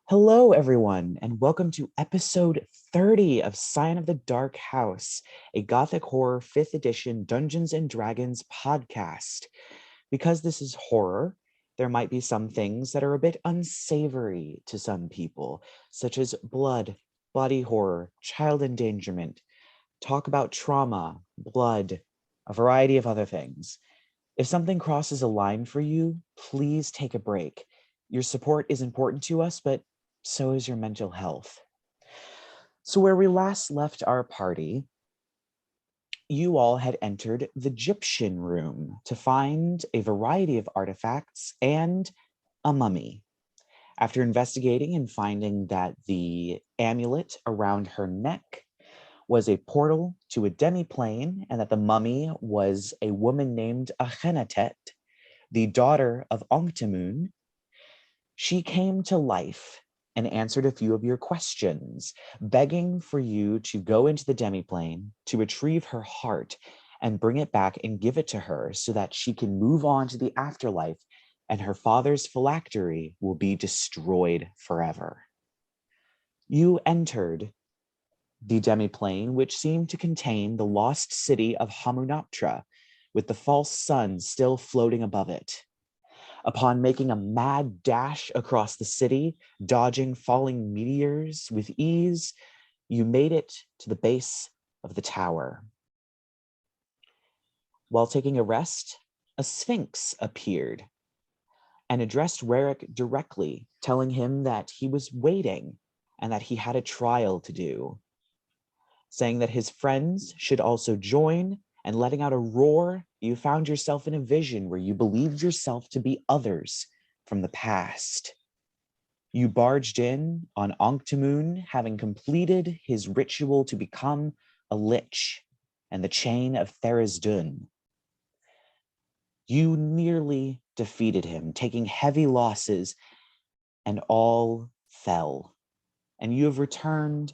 Hello, everyone, and welcome to episode 30 of Scion of the Dark House, a Gothic Horror 5th edition Dungeons and Dragons podcast. Because this is horror, there might be some things that are a bit unsavory to some people, such as blood, body horror, child endangerment, talk about trauma, blood, a variety of other things. If something crosses a line for you, please take a break. Your support is important to us, but so is your mental health. So where we last left our party, you all had entered the Egyptian room to find a variety of artifacts and a mummy. After investigating and finding that the amulet around her neck was a portal to a demiplane and that the mummy was a woman named Akhenatet, the daughter of Ankhtmun, she came to life and answered a few of your questions, begging for you to go into the demiplane to retrieve her heart and bring it back and give it to her so that she can move on to the afterlife and her father's phylactery will be destroyed forever. You entered the demiplane, which seemed to contain the lost city of Hamunaptra, with the false sun still floating above it. Upon making a mad dash across the city, dodging falling meteors with ease, you made it to the base of the tower. While taking a rest, a sphinx appeared and addressed Rerek directly, telling him that he was waiting and that he had a trial to do, saying that his friends should also join, and letting out a roar, you found yourself in a vision where you believed yourself to be others from the past. You barged in on Ankhtmun, having completed his ritual to become a lich and the chain of Tharizdun. You nearly defeated him, taking heavy losses, and all fell. And you have returned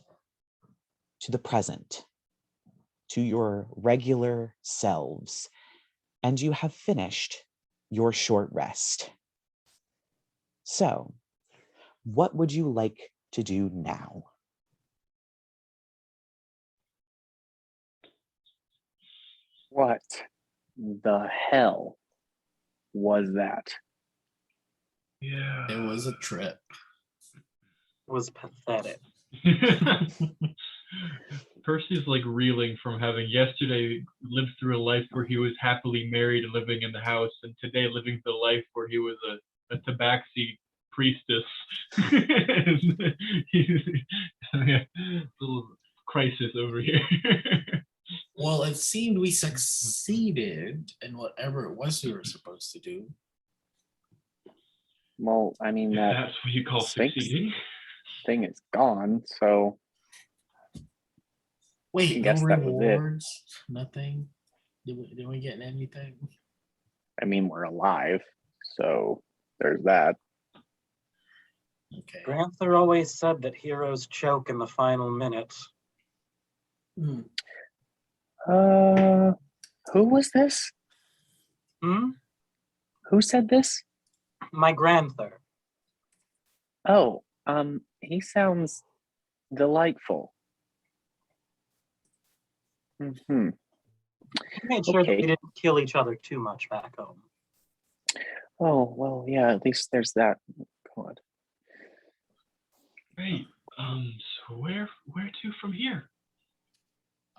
to the present, to your regular selves, and you have finished your short rest. So, what would you like to do now? What the hell was that? Yeah. It was a trip. It was pathetic. Percy's like reeling from having yesterday lived through a life where he was happily married and living in the house, and today living the life where he was a tabaxi priestess. He's having a little crisis over here. Well, it seemed we succeeded in whatever it was we were supposed to do. Well, I mean, that That's what you call Sphinx succeeding. thing is gone, so Wait, I no guess that was it. rewards? Nothing? Did we get anything? I mean, we're alive, so there's that. Okay. Granther always said that heroes choke in the final minutes. Hmm. Who was this? Who said this? My Granther. Oh, he sounds delightful. Mm-hmm. He made sure that Okay. we didn't kill each other too much back home. Oh, well, yeah, at least there's that. God. Right. So where to from here?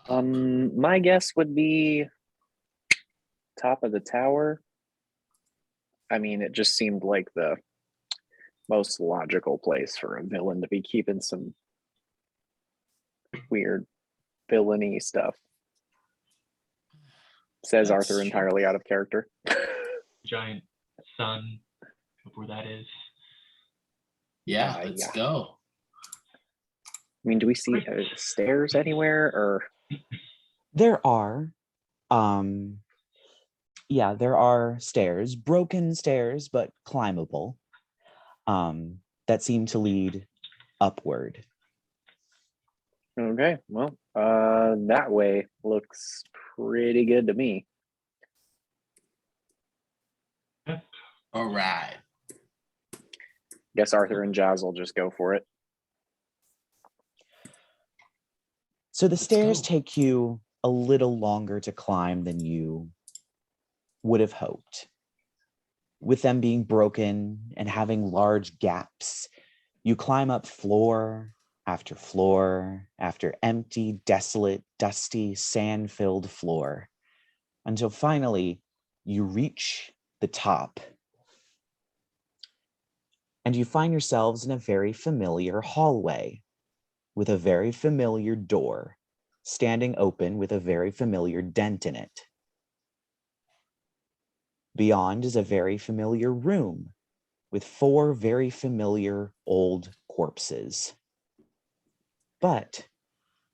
My guess would be top of the tower. I mean, it just seemed like the most logical place for a villain to be keeping some weird villainy stuff. Says That's Arthur true. entirely out of character. Giant sun, where that is. Yeah, let's Yeah. go. I mean, do we see stairs anywhere, or? There are, there are stairs, broken stairs, but climbable, that seem to lead upward. Okay, well, that way looks pretty good to me. All right. Guess Arthur and Jazz will just go for it. So the Let's stairs go. take you a little longer to climb than you would have hoped. With them being broken and having large gaps, you climb up floor after empty, desolate, dusty, sand-filled floor, until finally you reach the top. And you find yourselves in a very familiar hallway with a very familiar door standing open with a very familiar dent in it. Beyond is a very familiar room with 4 very familiar old corpses. But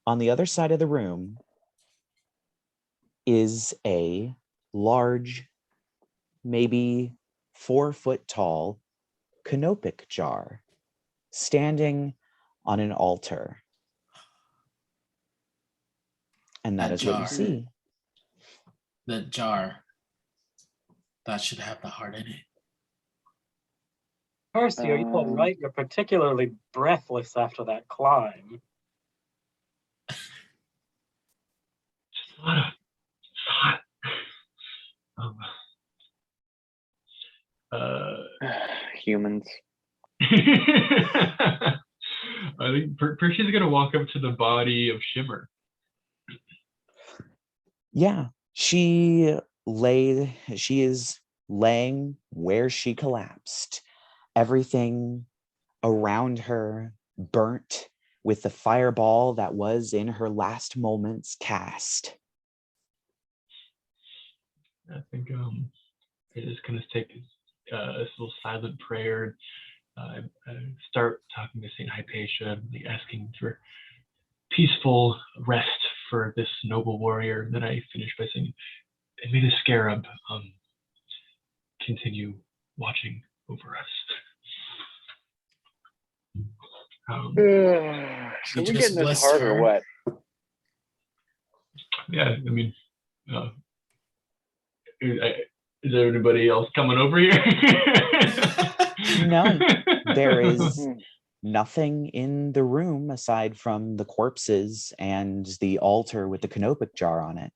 on the other side of the room is a large, maybe 4-foot tall canopic jar standing on an altar. And that That is what you jar. see. The jar. That should have the heart in it. Percy, are you all right? You're particularly breathless after that climb. Just a lot of hot. Humans. I think Percy's gonna walk up to the body of Shimmer. Yeah, she is laying where she collapsed. Everything around her burnt with the fireball that was in her last moments cast. I think it is gonna take this little silent prayer. I start talking to Saint Hypatia, asking for peaceful rest for this noble warrior. And then I finish by saying, and may the scarab continue watching over us. Should we just get in this blessed hard or her. what? Yeah, I mean, is there anybody else coming over here? No, there is nothing in the room aside from the corpses and the altar with the canopic jar on it.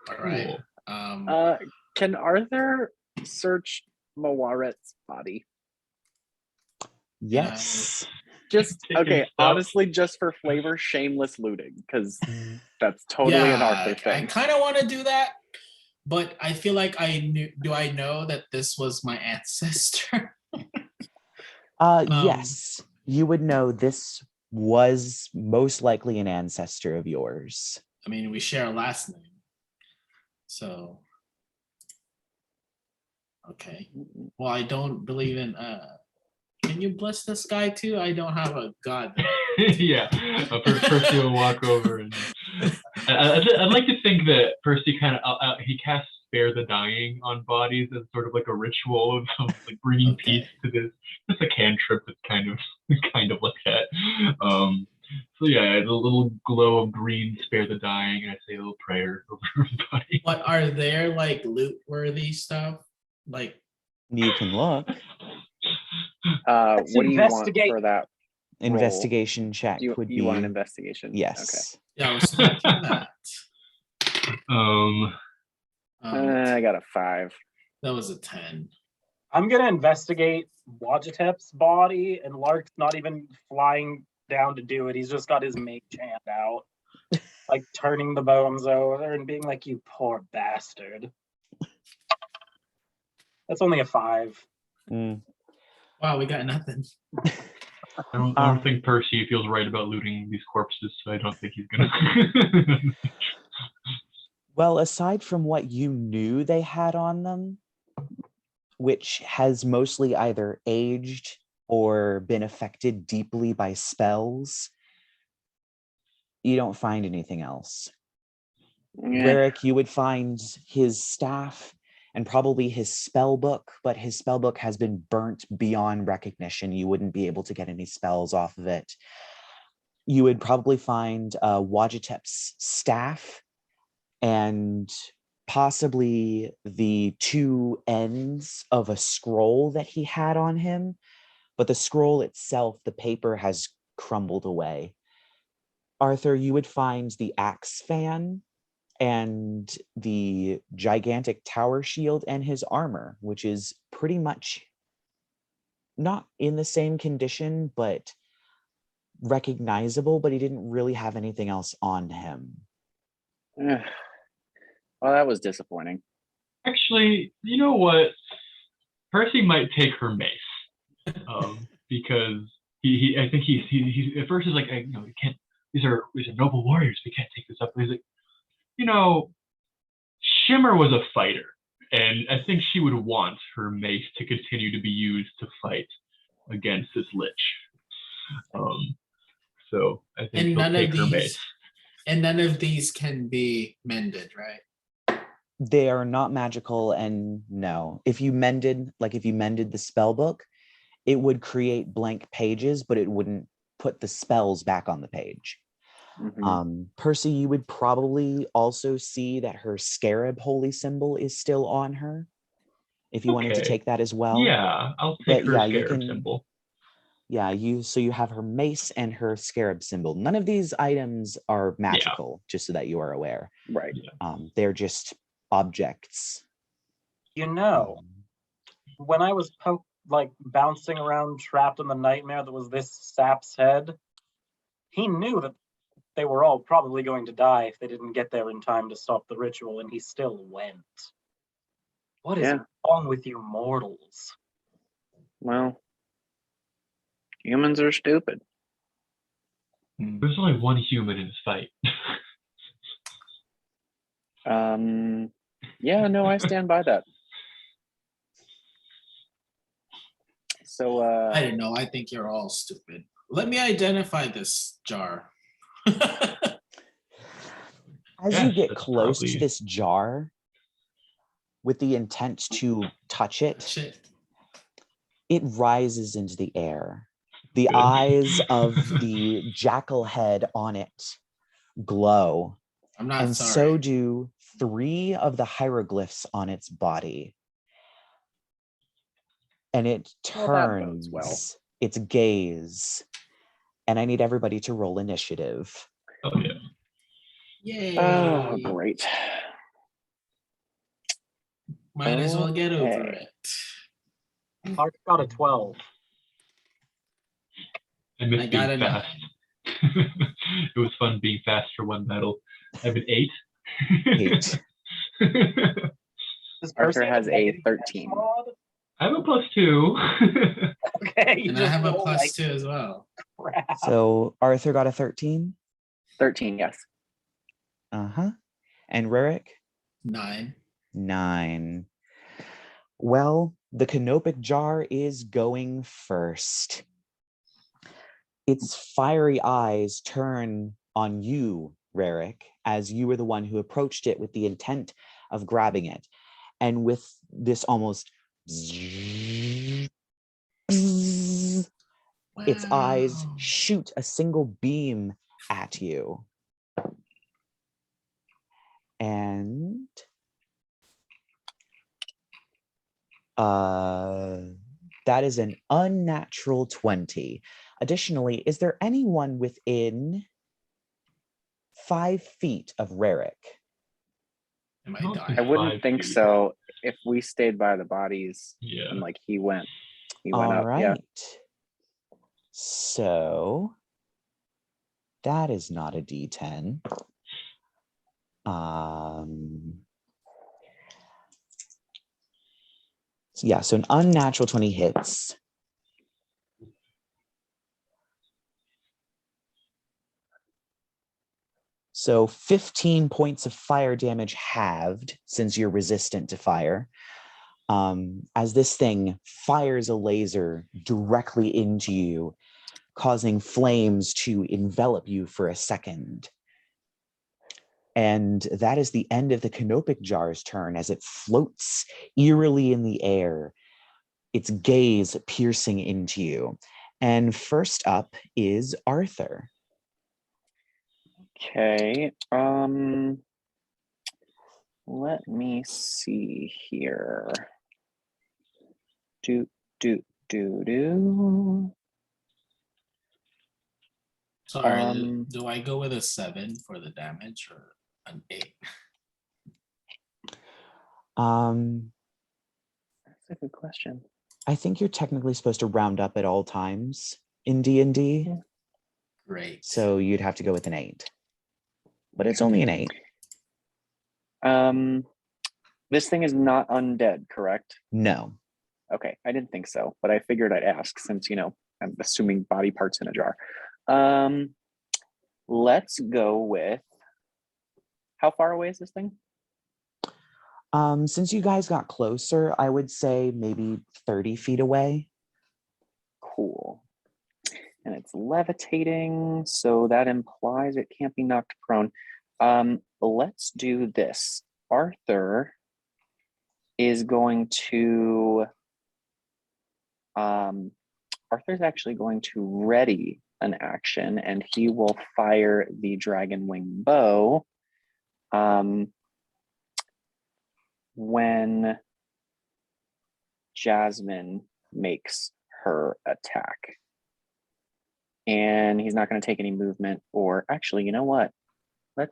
All right. Cool. Can Arthur search Mawaret's body? Yes. Just Take okay, yourself. honestly, just for flavor, shameless looting, because that's totally an Arthur I thing. kind of want to do that, but I feel like I knew. Do I know that this was my ancestor? Yes, you would know this was most likely an ancestor of yours. I mean, we share a last name, so okay. Well, I don't believe in. Can you bless this guy too? I don't have a god. Yeah, Percy will walk over, and I'd like to think that Percy kind of he casts Spare the Dying on bodies as sort of like a ritual of like bringing peace to this. Just a cantrip that's kind of like that. So yeah, the little glow of green Spare the Dying, and I say a little prayer over everybody. But are there like loot-worthy stuff? Like You can look. What do you want investigate. for that? Investigation check would be. You want an investigation? Yes. yeah, I was thinking that. I got a 5. That was a 10. I'm gonna investigate Wajitep's body, and Lark's not even flying down to do it. He's just got his mage hand out, like turning the bones over and being like, "You poor bastard." That's only a 5. Mm. Wow, we got nothing. I don't think Percy feels right about looting these corpses, so I don't think he's gonna. Well, aside from what you knew they had on them, which has mostly either aged or been affected deeply by spells, you don't find anything else. Rerek, you would find his staff and probably his spell book, but his spell book has been burnt beyond recognition. You wouldn't be able to get any spells off of it. You would probably find Wajitep's staff and possibly the 2 ends of a scroll that he had on him, but the scroll itself, the paper has crumbled away. Arthur, you would find the axe fan and the gigantic tower shield and his armor, which is pretty much not in the same condition, but recognizable, but he didn't really have anything else on him. Well, that was disappointing. Actually, you know what? Percy might take her mace, because I think he at first is like, we can't. These are noble warriors. We can't take this up. But he's like, Shimmer was a fighter, and I think she would want her mace to continue to be used to fight against this lich. So I think he'll take her mace. And none of these can be mended, right? They are not magical, and no. If you mended the spell book, it would create blank pages, but it wouldn't put the spells back on the page. Mm-hmm. Percy, you would probably also see that her scarab holy symbol is still on her, if you wanted to take that as well. Yeah, I'll take her scarab symbol. Yeah, you have her mace and her scarab symbol. None of these items are magical, just so that you are aware. Right. They're just objects. When I was bouncing around trapped in the nightmare that was this sap's head, he knew that they were all probably going to die if they didn't get there in time to stop the ritual, and he still went. What is wrong with you mortals? Well, humans are stupid. There's only one human in this fight. Yeah, no, I stand by that. So, I don't know. I think you're all stupid. Let me identify this jar. As you get close to this jar, with the intent to touch it, it rises into the air. The eyes of the jackal head on it glow. I'm not sorry. So do 3 of the hieroglyphs on its body. And it turns its gaze. And I need everybody to roll initiative. Oh, yeah. Yay. Oh, great. Might as well get over it. Lark got a 12. I missed being fast. It was fun being fast for one battle. I have an 8. 8. Arthur has a 13. I have a +2. Okay. And I have a +2 as well. Crap. So Arthur got a 13? 13, yes. Uh-huh. And Rerek? 9. 9. Well, the canopic jar is going first. Its fiery eyes turn on you, Rerek, as you were the one who approached it with the intent of grabbing it. And with this almost its eyes shoot a single beam at you. And that is an unnatural 20. Additionally, is there anyone within 5 feet of Rerek? Am I dying? I wouldn't think so. If we stayed by the bodies, and he went All up. right. Yeah. So that is not a D10. So an unnatural 20 hits. So 15 points of fire damage halved, since you're resistant to fire, as this thing fires a laser directly into you, causing flames to envelop you for a second. And that is the end of the canopic jar's turn, as it floats eerily in the air, its gaze piercing into you. And first up is Arthur. Okay. Let me see here. Do. Sorry, do I go with a 7 for the damage or an 8? That's a good question. I think you're technically supposed to round up at all times in D&D. Great. So you'd have to go with an 8. But it's only an 8. This thing is not undead, correct? No. Okay, I didn't think so, but I figured I'd ask since, I'm assuming body parts in a jar. Let's go with, how far away is this thing? Since you guys got closer, I would say maybe 30 feet away. Cool. And it's levitating, so that implies it can't be knocked prone. Let's do this. Arthur is going to Arthur's actually going to ready an action, and he will fire the dragon wing bow when Jasmine makes her attack. And he's not going to take any movement, or actually, you know what? Let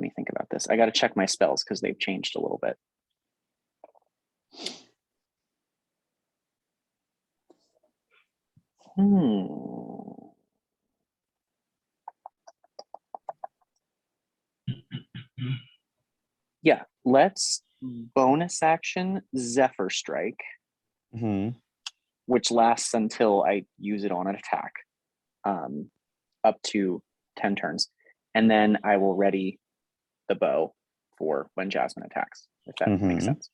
me think about this. I got to check my spells because they've changed a little bit. Yeah, let's bonus action Zephyr Strike, which lasts until I use it on an attack, up to 10 turns. And then I will ready the bow for when Jasmine attacks, if that makes sense.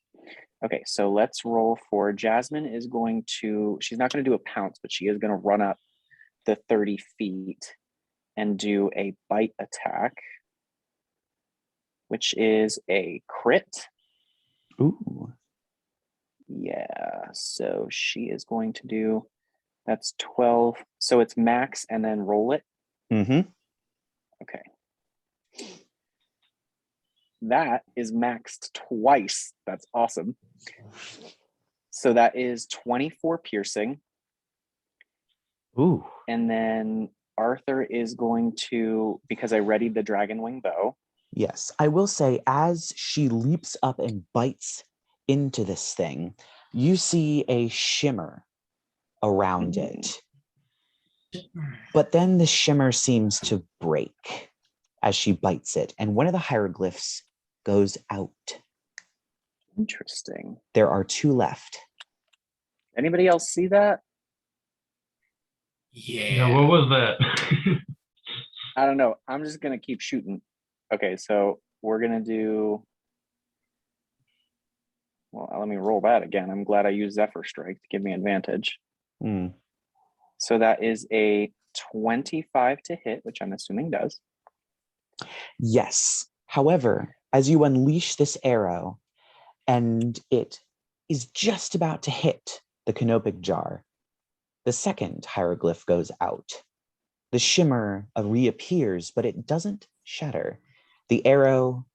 Okay, so let's roll for Jasmine is going to, she's not going to do a pounce, but she is going to run up the 30 feet and do a bite attack, which is a crit. Ooh. Yeah, so she is going to do, that's 12. So it's max and then roll it. Okay. That is maxed twice. That's awesome. So that is 24 piercing. Ooh. And then Arthur is going to, because I readied the dragon wing bow. Yes, I will say, as she leaps up and bites into this thing, you see a shimmer around it. But then the shimmer seems to break as she bites it, and one of the hieroglyphs goes out. Interesting. There are 2 left. Anybody else see that? Yeah, what was that? I don't know. I'm just going to keep shooting. Okay, so we're going to do... Well, let me roll that again. I'm glad I used Zephyr Strike to give me advantage. So that is a 25 to hit, which I'm assuming does. Yes. However, as you unleash this arrow and it is just about to hit the canopic jar, the second hieroglyph goes out. The shimmer reappears, but it doesn't shatter. The arrow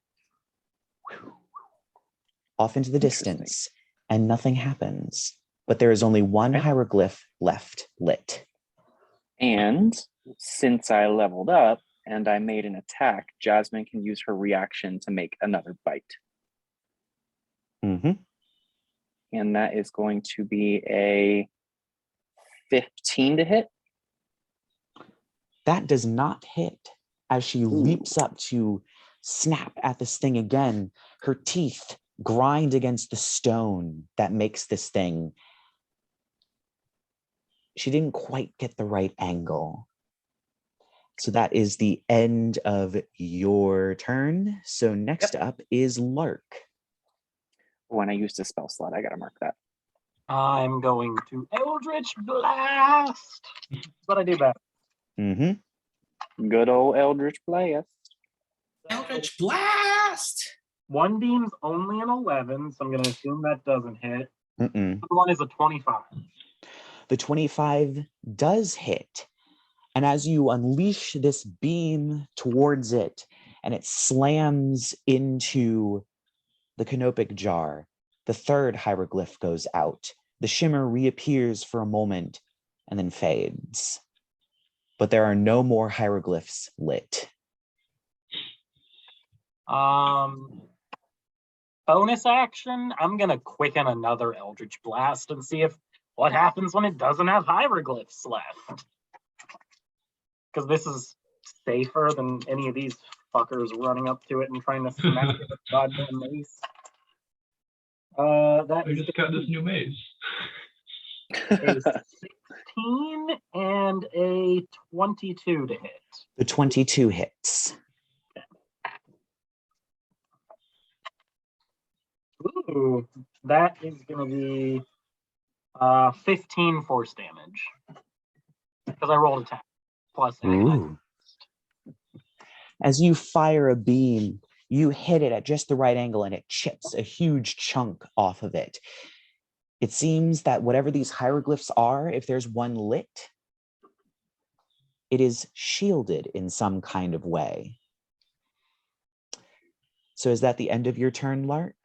off into the distance, and nothing happens. But there is only one hieroglyph left lit. And since I leveled up and I made an attack, Jasmine can use her reaction to make another bite. And that is going to be a 15 to hit. That does not hit. As she leaps up to snap at this thing again, her teeth grind against the stone that makes this thing. She didn't quite get the right angle. So that is the end of your turn. So next up is Lark. When I used a spell slot, I gotta mark that. I'm going to Eldritch Blast. That's what I do best. Good old Eldritch Blast. Eldritch Blast! One beam's only an 11, so I'm going to assume that doesn't hit. The other one is a 25. The 25 does hit. And as you unleash this beam towards it, and it slams into the canopic jar, The third hieroglyph goes out. The shimmer reappears for a moment and then fades. But there are no more hieroglyphs lit. Bonus action, I'm gonna quicken another Eldritch Blast and see if what happens when it doesn't have hieroglyphs left. Because this is safer than any of these fuckers running up to it and trying to smack it with goddamn mace. That I is just got this new maze. a 16 and a 22 to hit. The 22 hits. Ooh, that is going to be 15 force damage. Because I rolled a 10 plus 8. Ooh. As you fire a beam, you hit it at just the right angle and it chips a huge chunk off of it. It seems that whatever these hieroglyphs are, if there's one lit, it is shielded in some kind of way. So is that the end of your turn, Lark?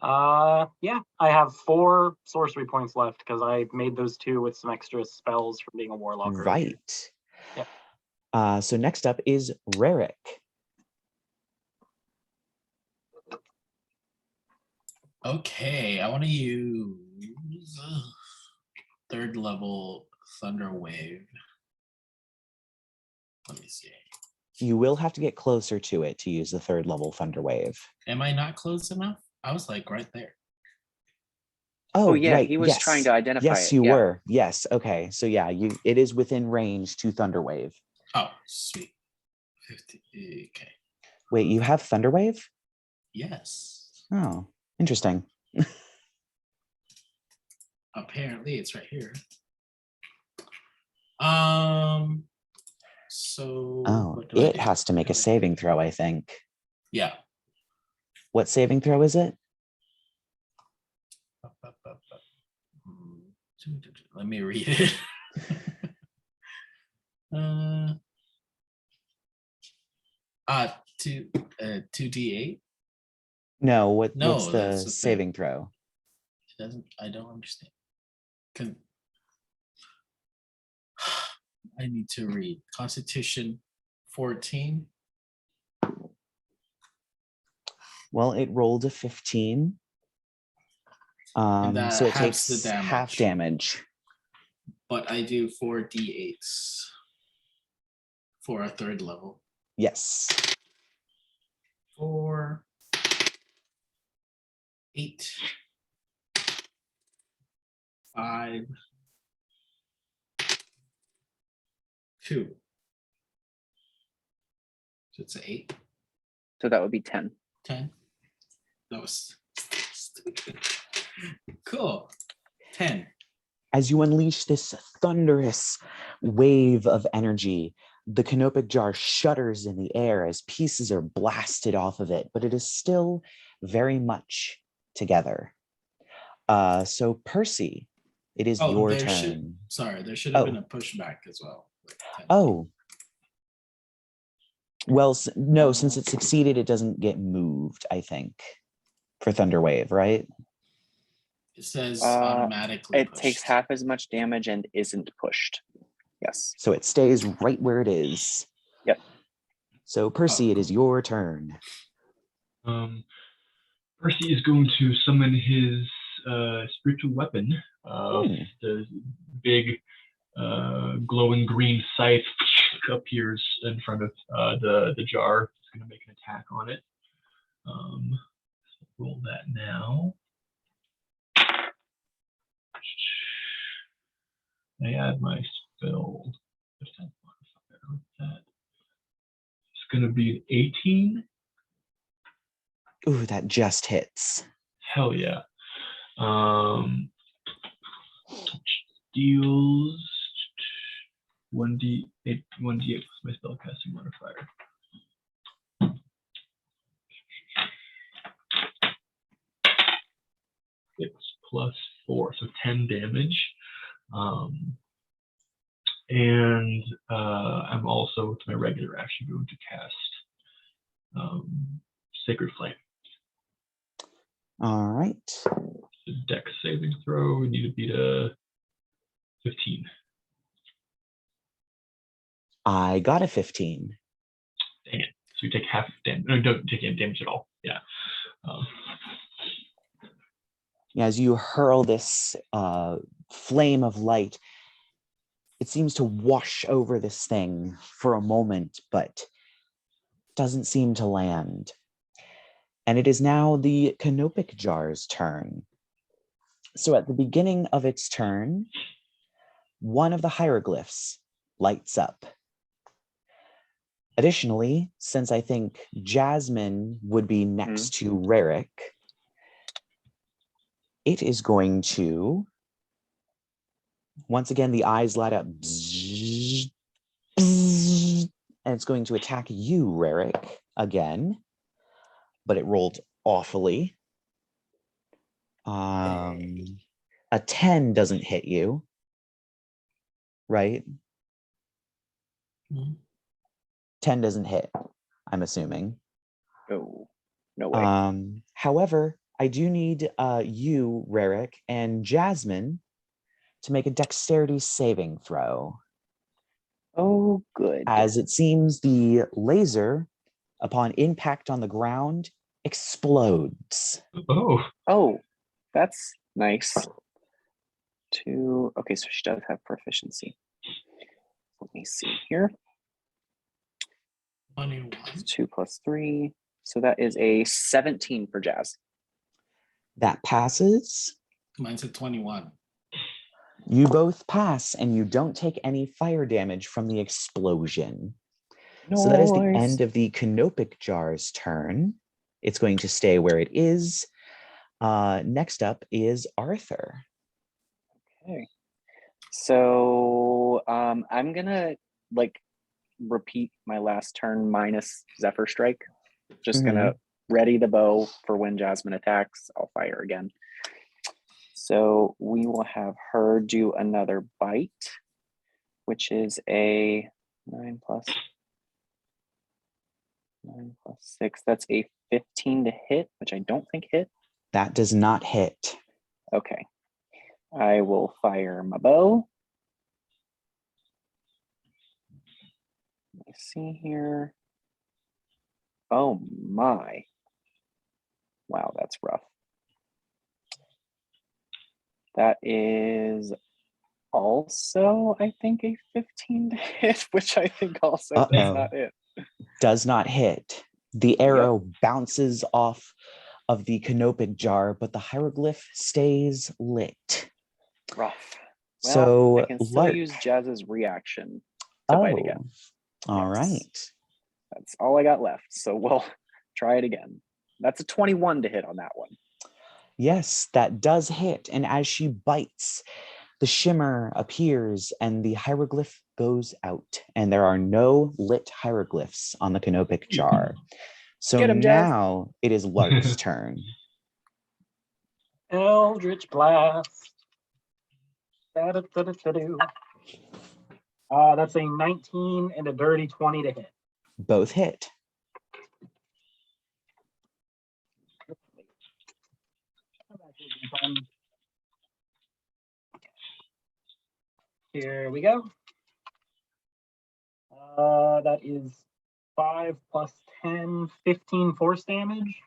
Yeah, I have 4 sorcery points left because I made those 2 with some extra spells from being a warlock. earlier. Right. Yep. So next up is Rerek. Okay, I want to use third level Thunder Wave. Let me see. You will have to get closer to it to use the third level Thunder Wave. Am I not close enough? I was like right there. Oh, yeah, right. he was yes. trying to identify Yes, it. you Yeah. were. Yes. Okay. So yeah, it is within range to Thunder Wave. Oh, sweet. 50. Okay. Wait, you have Thunder Wave? Yes. Oh, interesting. Apparently, it's right here. So. Oh, what do I it do? has to make a saving throw, I think. Yeah. What saving throw is it? Let me read it. 2d8. No, what's No, the that's the thing. saving throw? It doesn't. I don't understand. I need to read Constitution 14. Well, it rolled a 15. And So it halves takes the damage. half damage. But I do 4 d8s for a third level. Yes. 4, 8, 5, 2. So it's an 8, So that would be 10. 10. That was stupid. Cool. 10. As you unleash this thunderous wave of energy, the canopic jar shudders in the air as pieces are blasted off of it, but it is still very much together. So Percy, it is your turn. There should have been a pushback as well. Oh. Well, no, since it succeeded, it doesn't get moved, I think, for Thunder Wave, right? It says automatically It pushed. takes half as much damage and isn't pushed. Yes. So it stays right where it is. Yep. So Percy, it is your turn. Percy is going to summon his spiritual weapon. The big glowing green scythe appears in front of the jar. It's going to make an attack on it. Roll that now. I add my spell defense modifier with that. It's going to be 18. Ooh, that just hits. Hell yeah. Deals 1d8 plus my spellcasting modifier. It's +4, so 10 damage. And I'm also, with my regular action, going to cast Sacred Flame. All right. Dex saving throw. We need to beat a 15. I got a 15. Dang it. So you take half damage. No, don't take any damage at all. Yeah. As you hurl this flame of light, it seems to wash over this thing for a moment, but doesn't seem to land. And it is now the Canopic Jar's turn. So at the beginning of its turn, one of the hieroglyphs lights up. Additionally, since I think Jasmine would be next to Rerek, it is going to, once again, the eyes light up, bzzz, bzzz, and it's going to attack you, Rerek, again, but it rolled awfully. A 10 doesn't hit you, right? 10 doesn't hit, I'm assuming. Oh, no way. However, I do need you, Rerek, and Jasmine to make a dexterity saving throw. Oh, good. As it seems the laser, upon impact on the ground, explodes. Oh, that's nice. Okay, so she does have proficiency. Let me see here. 21. 2 plus 3. So that is a 17 for Jazz. That passes. Mine's at 21. You both pass, and you don't take any fire damage from the explosion. Nice. So that is the end of the Canopic Jar's turn. It's going to stay where it is. Next up is Arthur. Okay. So I'm gonna repeat my last turn minus Zephyr Strike. Just gonna ready the bow for when Jasmine attacks. I'll fire again. So we will have her do another bite, which is a 9 plus 6. That's a 15 to hit, which I don't think hit. That does not hit. Okay. I will fire my bow. Let me see here. Oh my. Wow, that's rough. That is also, I think, a 15 to hit, which I think also does not hit. Does not hit. The arrow bounces off of the Canopic Jar, but the hieroglyph stays lit. Rough. Well, So I can still use Jazz's reaction to bite again. All right. That's all I got left. So we'll try it again. That's a 21 to hit on that one. Yes, that does hit. And as she bites, the shimmer appears and the hieroglyph goes out. And there are no lit hieroglyphs on the Canopic Jar. So now it is Lark's turn. Eldritch Blast. That's a 19 and a dirty 20 to hit. Both hit. Here we go. That is 5 plus 10, 15 force damage.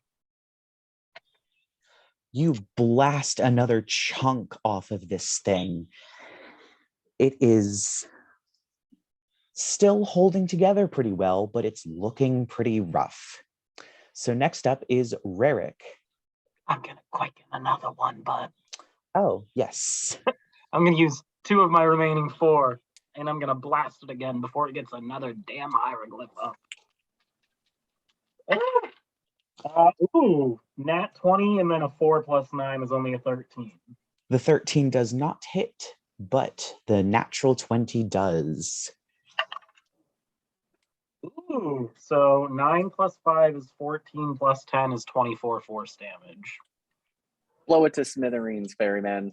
You blast another chunk off of this thing. It is still holding together pretty well, but it's looking pretty rough. So next up is Rerek. I'm going to quicken another one, but... Oh, yes. I'm going to use 2 of my remaining 4, and I'm going to blast it again before it gets another damn hieroglyph up. Nat 20, and then a 4 plus 9 is only a 13. The 13 does not hit, but the natural 20 does. Ooh, so 9 plus 5 is 14 plus 10 is 24 force damage. Blow it to smithereens, Ferryman.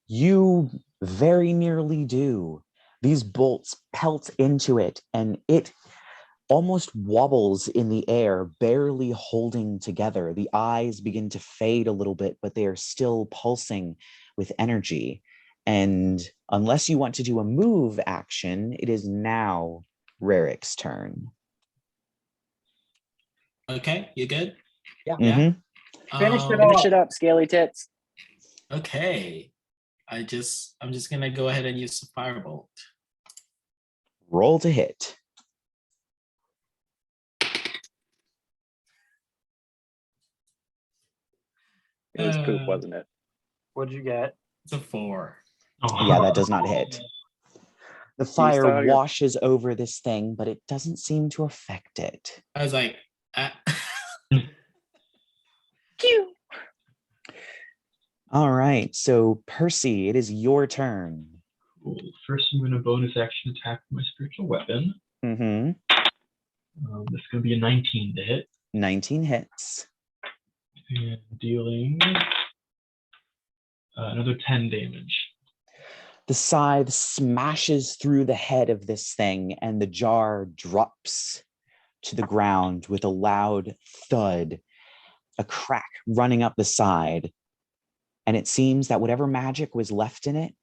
You very nearly do. These bolts pelt into it, and it almost wobbles in the air, barely holding together. The eyes begin to fade a little bit, but they are still pulsing with energy. And unless you want to do a move action, it is now Rerek's turn. Okay, you good? Yeah. Mhm. Finish it Finish it up, scaly tits. Okay. I'm just gonna go ahead and use the firebolt. Roll to hit. It was poop, wasn't it? What'd you get? It's a 4. Oh. Yeah, that does not hit. The still fire have your- washes over this thing, but it doesn't seem to affect it. I was like, Cute. All right, so Percy, it is your turn. Cool. First, I'm going to bonus action attack with my spiritual weapon. Mm-hmm. This is going to be a 19 to hit. 19 hits. And dealing another 10 damage. The scythe smashes through the head of this thing, and the jar drops to the ground with a loud thud, a crack running up the side. And it seems that whatever magic was left in it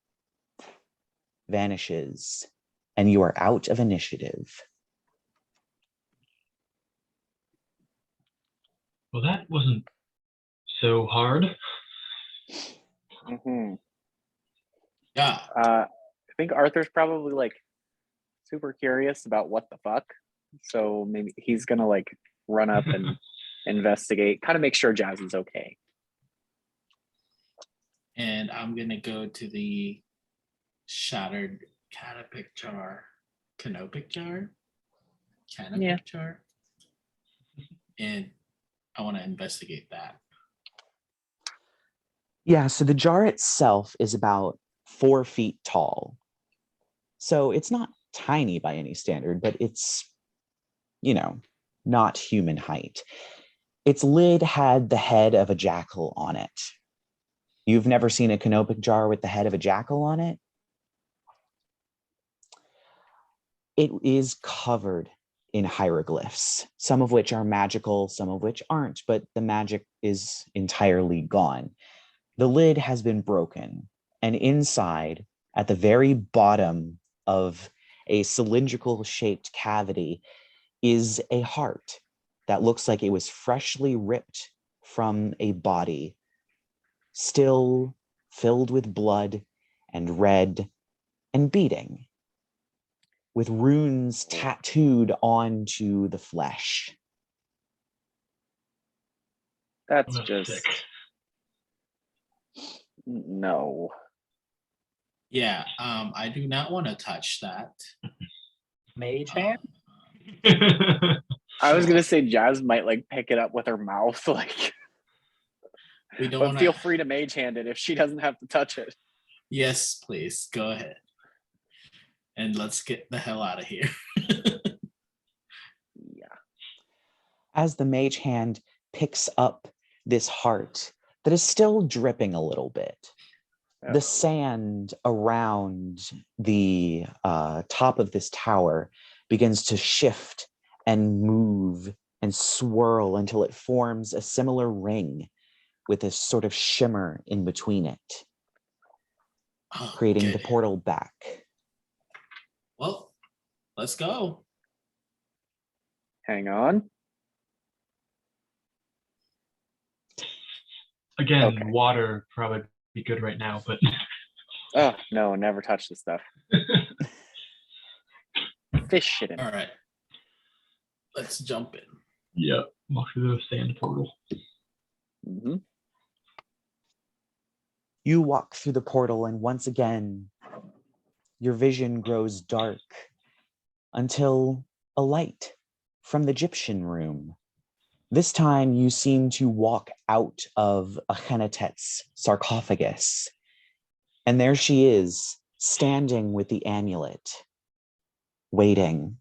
vanishes, and you are out of initiative. Well, that wasn't so hard. Mm-hmm. yeah. I think Arthur's probably like super curious about what the fuck. So maybe he's gonna like run up and investigate, kind of make sure Jazz is okay. And I'm gonna go to the shattered canopic jar. Canopic jar? Canopic Yeah. jar? And I want to investigate that. Yeah, so the jar itself is about 4 feet tall. So it's not tiny by any standard, but it's, not human height. Its lid had the head of a jackal on it. You've never seen a canopic jar with the head of a jackal on it? It is covered in hieroglyphs, some of which are magical, some of which aren't, but the magic is entirely gone. The lid has been broken, and inside, at the very bottom of a cylindrical shaped cavity, is a heart that looks like it was freshly ripped from a body, still filled with blood and red and beating, with runes tattooed onto the flesh. That's That's just sick. no. Yeah, I do not want to touch that. Mage hand? I was gonna say Jazz might like pick it up with her mouth, like. We don't But want feel to. free to mage hand it if she doesn't have to touch it. Yes, please go ahead. And let's get the hell out of here. Yeah. As the mage hand picks up this heart that is still dripping a little bit, the sand around the top of this tower begins to shift and move and swirl until it forms a similar ring with this sort of shimmer in between it, creating the portal back. Well, let's go. Hang on. Again, Okay. water probably be good right now, but Oh no, never touch this stuff. Fish shit in All it. right. Let's jump in. yeah, walk through the sand portal. Mm-hmm. You walk through the portal, and once again, your vision grows dark until a light from the Egyptian room. This time you seem to walk out of Akhenatet's sarcophagus, and there she is, standing with the amulet, waiting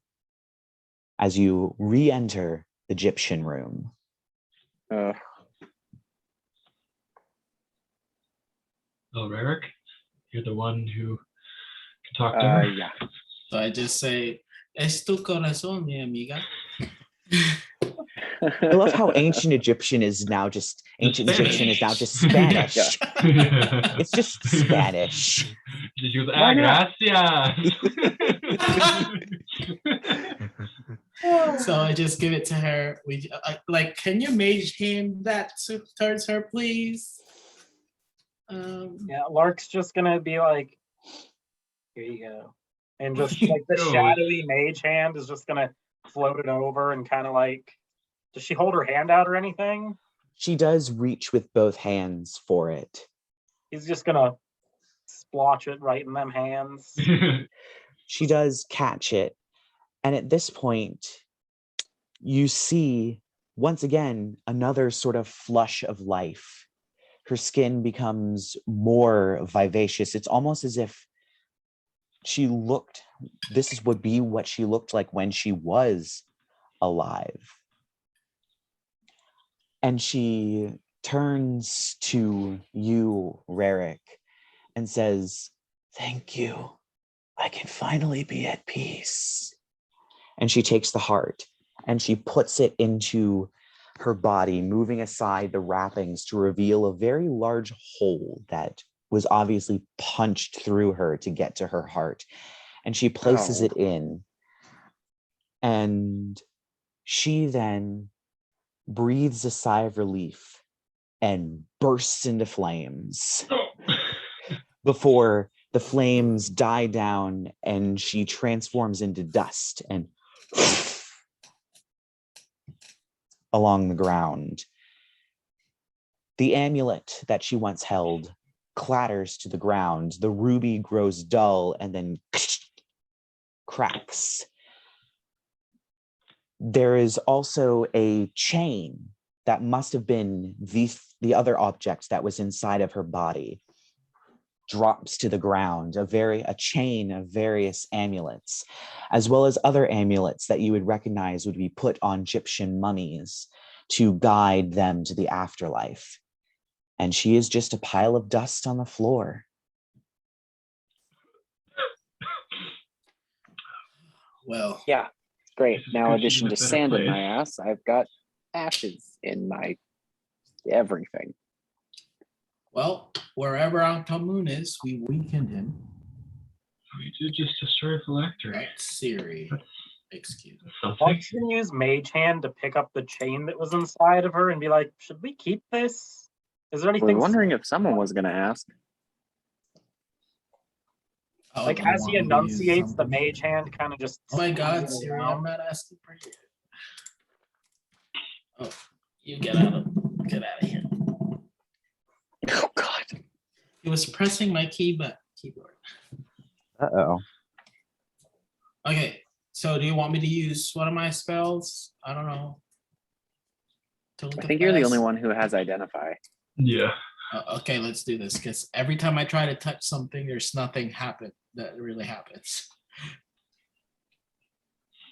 as you re-enter the Egyptian room. Oh, Rerek, you're the one who can talk to her. Yeah. So I just say, Es tu corazón, mi amiga. I love how ancient Egyptian is now just Spanish. Yeah. It's just Spanish. She goes, Why not? gracias. So I just give it to her. Like, can you mage hand that towards her, please? Yeah, Lark's just gonna be like, here you go. And just Here like the you go. shadowy mage hand is just gonna float it over and kind of like, does she hold her hand out or anything? She does reach with both hands for it. He's just gonna splotch it right in them hands. She does catch it. And at this point, you see, once again, another sort of flush of life. Her skin becomes more vivacious. It's almost as if this would be what she looked like when she was alive. And she turns to you, Rerek, and says, "Thank you. I can finally be at peace." And she takes the heart and she puts it into her body, moving aside the wrappings to reveal a very large hole that was obviously punched through her to get to her heart. And she places it in. And she then breathes a sigh of relief and bursts into flames before the flames die down and she transforms into dust and along the ground. The amulet that she once held clatters to the ground. The ruby grows dull and then cracks. There is also a chain that must have been the other object that was inside of her body. Drops to the ground, a chain of various amulets, as well as other amulets that you would recognize would be put on Egyptian mummies to guide them to the afterlife. And she is just a pile of dust on the floor. Well, Yeah, great. Now, in addition to Better sand in my place. ass, I've got ashes in my everything. well, wherever Antamun is, we weakened him. We did just destroy the lector. That's Siri. Excuse me. Something. Lark's gonna use mage hand to pick up the chain that was inside of her and be like, should we keep this? Is there I was anything wondering if someone was going to ask. Oh, like you as want he me to use enunciates the something? mage hand kind of just Oh my God, swings Siri, around? I'm not asking for you. Oh, you get out of here. Oh, God. He was pressing my keyboard. Uh-oh. Okay, so do you want me to use one of my spells? I don't know. I think you're the only one who has identify. Yeah. Okay, let's do this, because every time I try to touch something, there's nothing that really happens.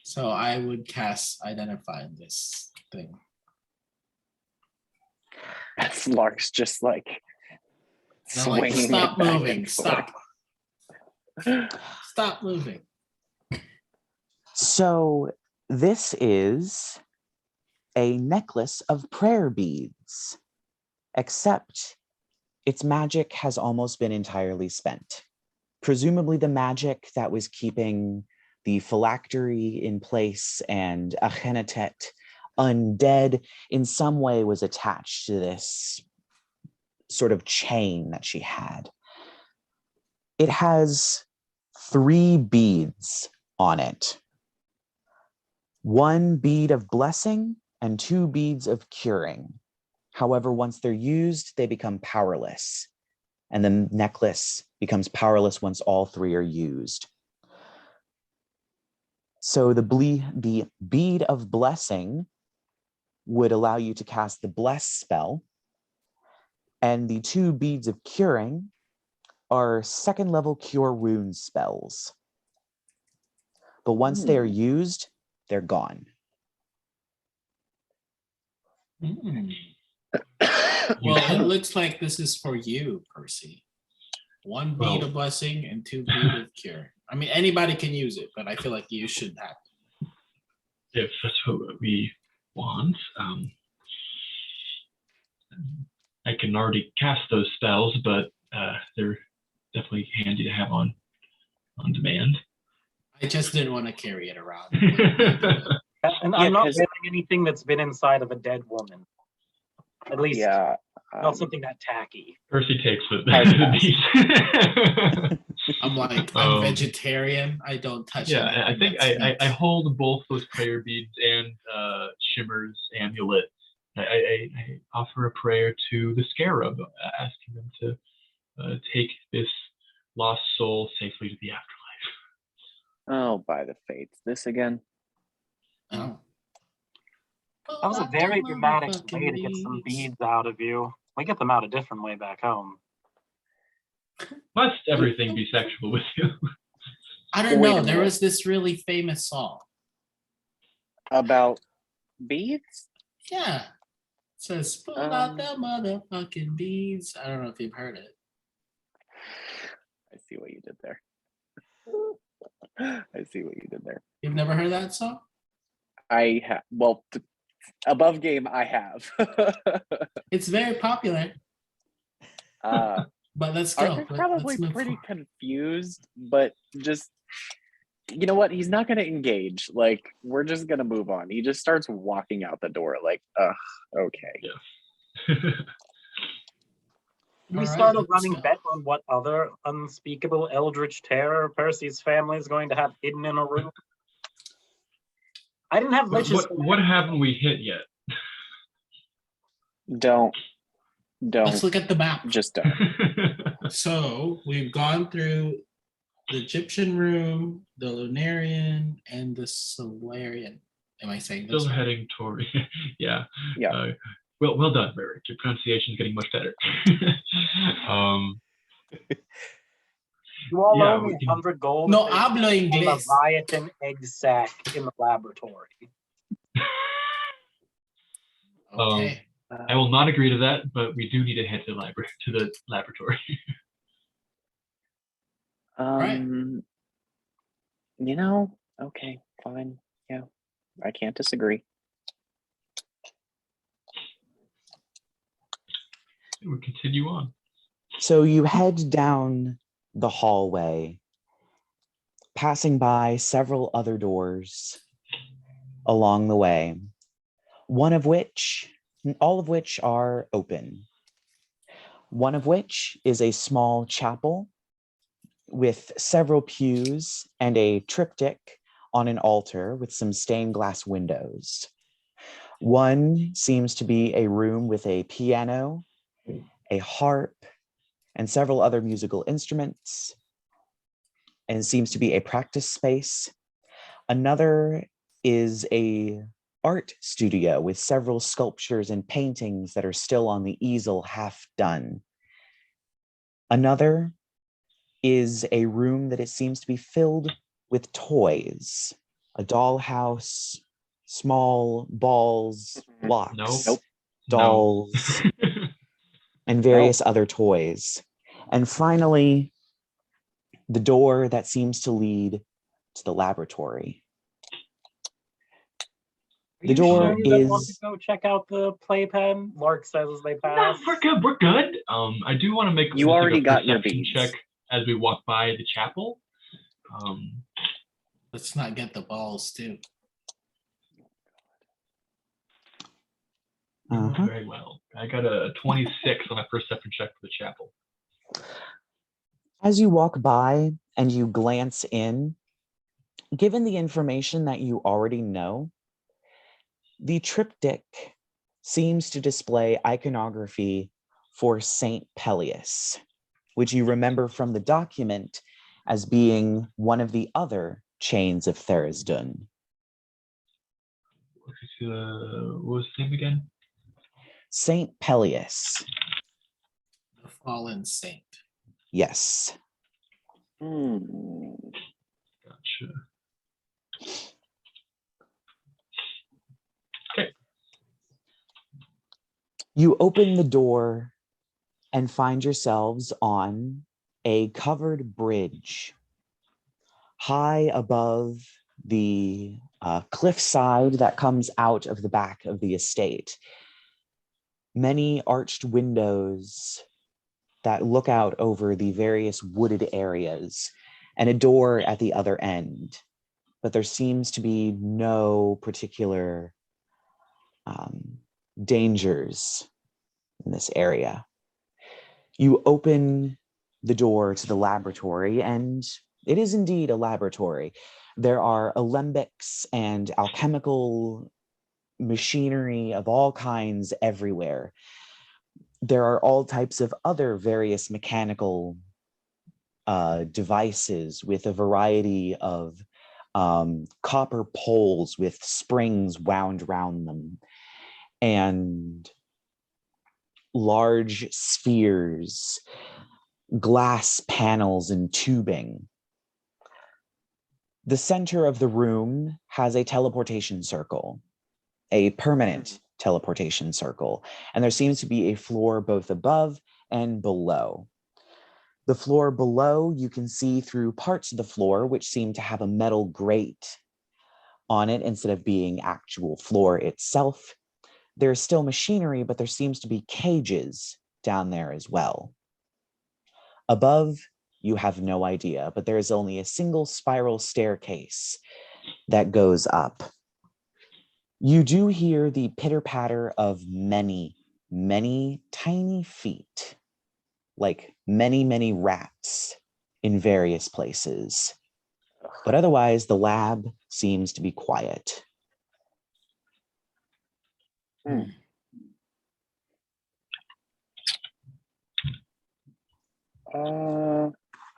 So I would cast Identify in this thing. Lark's just like And I'm like, swinging stop it back moving, and forth. stop moving. So this is a necklace of prayer beads, except its magic has almost been entirely spent. Presumably the magic that was keeping the phylactery in place and Akhenatet undead in some way was attached to this sort of chain that she had. It has 3 beads on it. 1 bead of blessing and 2 beads of curing. However, once they're used, they become powerless. And the necklace becomes powerless once all 3 are used. So the bead of blessing would allow you to cast the bless spell. And the 2 beads of curing are 2nd level cure wounds spells. But once they are used, they're gone. Well, it looks like this is for you, Percy. 1 bead of blessing and 2 bead of cure. I mean, anybody can use it, but I feel like you should have it. If that's what we want, I can already cast those spells, but they're definitely handy to have on demand. I just didn't want to carry it around. And Yeah, I'm not 'cause- wearing anything that's been inside of a dead woman. At least Yeah. not something that tacky. Percy takes it. I'm like, I'm vegetarian. I don't touch Yeah, anything I think that I smells. hold both those prayer beads and Shimmer's amulet. I offer a prayer to the scarab, asking them to take this lost soul safely to the afterlife. Oh, by the fates. This again? Oh. That was a very dramatic way to get some beads out of you. We get them out a different way back home. Must everything be sexual with you? I don't Wait know. a There minute. was this really famous song. About beads? Yeah. It says, pull out the motherfucking beads. I don't know if you've heard it. I see what you did there. I see what you did there. You've never heard that song? I have, well, above game, I have. It's very popular. But let's go. Arthur's probably Let's move pretty forward. confused, but just, you know what? He's not going to engage. Like, we're just going to move on. He just starts walking out the door like, okay. Yeah. We All right, start a let's running go. bet on what other unspeakable eldritch terror Percy's family is going to have hidden in a room. I didn't have liches. What haven't we hit yet? Don't, Let's look at the map. just don't. So we've gone through the Egyptian room, the Lunarian, and the Solarian. Am I saying this Still right? heading toward, yeah. Yeah. Well done, Rerek. Your pronunciation is getting much better. You all Yeah, owe me we can- 100 gold. No if they hablo a inglés. Leviathan egg sack in the laboratory. Okay. I will not agree to that, but we do need to head to the laboratory. Right. You know, okay, fine. Yeah, I can't disagree. We'll continue on. So you head down the hallway, passing by several other doors along the way, all of which are open. One of which is a small chapel with several pews and a triptych on an altar with some stained glass windows. One seems to be a room with a piano, a harp, and several other musical instruments, and seems to be a practice space. Another is a art studio with several sculptures and paintings that are still on the easel half done. Another is a room that it seems to be filled with toys, a dollhouse, small balls, blocks, Nope. dolls, and various other toys. And finally, the door that seems to lead to the laboratory. The door You don't want to is... go check out the playpen? Lark says as they No, pass. we're good. We're good. I do want to make You just already a got your perception beads. check as we walk by the chapel. Let's not get the balls too. Very well. I got a 26 on my perception check for the chapel. As you walk by and you glance in, given the information that you already know, the triptych seems to display iconography for Saint Peleus, which you remember from the document as being one of the other chains of Therisdun. What was his name again? Saint Peleus. The fallen saint. Yes. Gotcha. Okay. You open the door and find yourselves on a covered bridge. high above the cliffside that comes out of the back of the estate. Many arched windows that look out over the various wooded areas, and a door at the other end. But there seems to be no particular dangers in this area. You open the door to the laboratory, and it is indeed a laboratory. There are alembics and alchemical machinery of all kinds everywhere. There are all types of other various mechanical devices with a variety of copper poles with springs wound around them, and large spheres, glass panels, and tubing. The center of the room has a teleportation circle, a permanent teleportation circle, and there seems to be a floor both above and below. The floor below, you can see through parts of the floor, which seem to have a metal grate on it instead of being actual floor itself. There's still machinery, but there seems to be cages down there as well. Above, you have no idea, but there is only a single spiral staircase that goes up. You do hear the pitter-patter of many, many tiny feet, like many, many rats in various places. But otherwise, the lab seems to be quiet.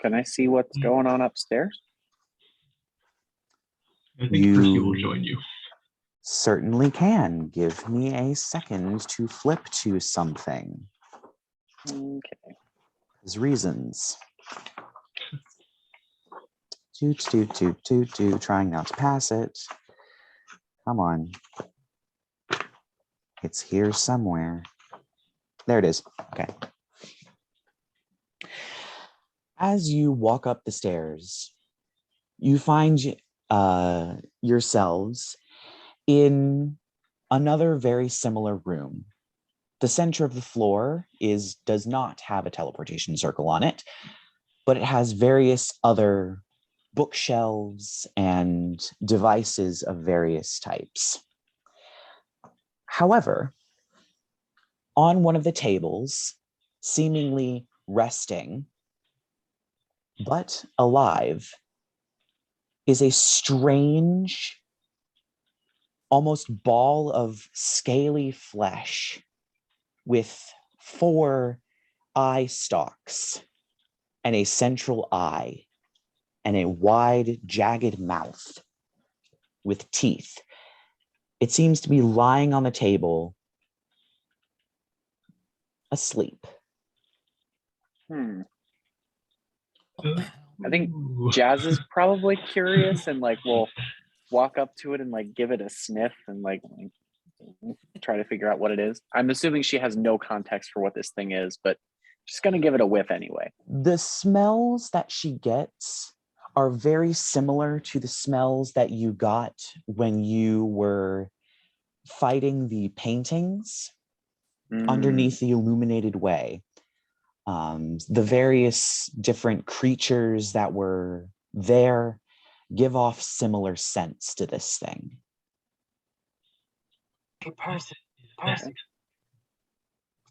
Can I see what's going on upstairs? I think Percy will join you. Certainly can. Give me a second to flip to something. Okay. There's reasons. Trying not to pass it. Come on. It's here somewhere. There it is. Okay. As you walk up the stairs, you find yourselves in another very similar room. The center of the floor does not have a teleportation circle on it, but it has various other bookshelves and devices of various types. However, on one of the tables, seemingly resting, but alive, is a strange, almost ball of scaly flesh with 4 eye stalks and a central eye and a wide, jagged mouth with teeth. It seems to be lying on the table, asleep. I think Jazz is probably curious and will walk up to it and give it a sniff and try to figure out what it is. I'm assuming she has no context for what this thing is, but she's gonna give it a whiff anyway. The smells that she gets are very similar to the smells that you got when you were fighting the paintings underneath the illuminated way. The various different creatures that were there give off similar scents to this thing. Hey, Percy, does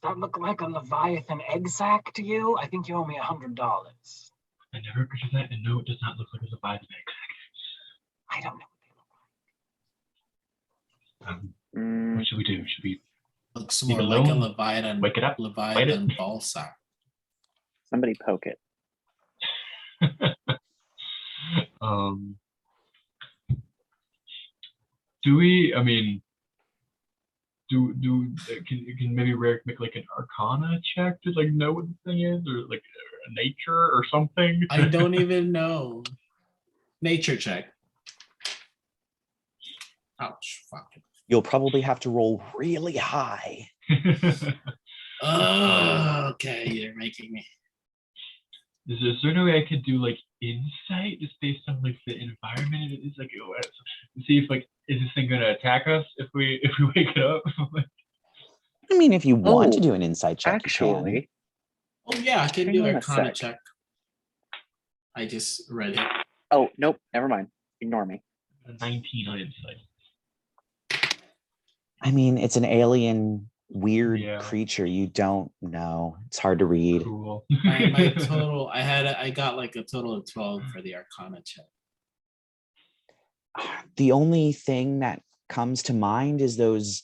that look like a Leviathan egg sack to you? I think you owe me $100. I never pictured that, and no, it does not look like a Leviathan egg sack. I don't know what they look like. What should we do? Should we looks leave more alone? like a Leviathan? Wake it up. Leviathan ball sack. Somebody poke it. Do we? I mean, can maybe Rerek make an Arcana check to know what the thing is, or nature or something? I don't even know. Nature check. Ouch! Fuck. You'll probably have to roll really high. Oh, okay, you're making me. Is there no way I could do insight just based on like the environment? It's like see if like is this thing gonna attack us if we wake it up? I mean, if you want to Oh, do an insight check, you can. Actually, Oh yeah, I can hang do on a Arcana sec. check. I just read it. Oh, nope, never mind. Ignore me. 19 on insight. I mean, it's an alien, weird Yeah. creature. You don't know. It's hard to read. Cool. My total, I got like a total of 12 for the Arcana check. The only thing that comes to mind is those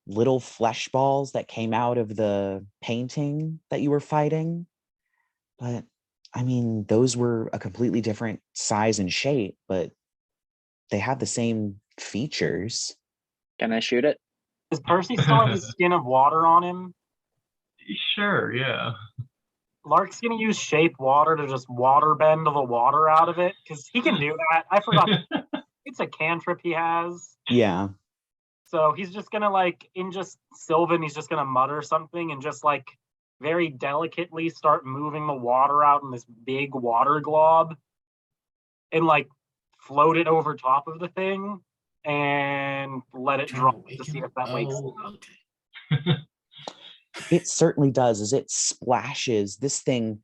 little flesh balls that came out of the painting that you were fighting. But I mean, those were a completely different size and shape, but they have the same features. Can I shoot it? Does Percy still have his skin of water on him? Sure, yeah. Lark's gonna use shape water to just water bend the water out of it, because he can do that. I forgot. It's a cantrip he has. Yeah. So he's just gonna Sylvan, he's just gonna mutter something and just like very delicately start moving the water out in this big water glob and like float it over top of the thing and let it drop to see if that wakes it up. Okay. It certainly does. As it splashes, this thing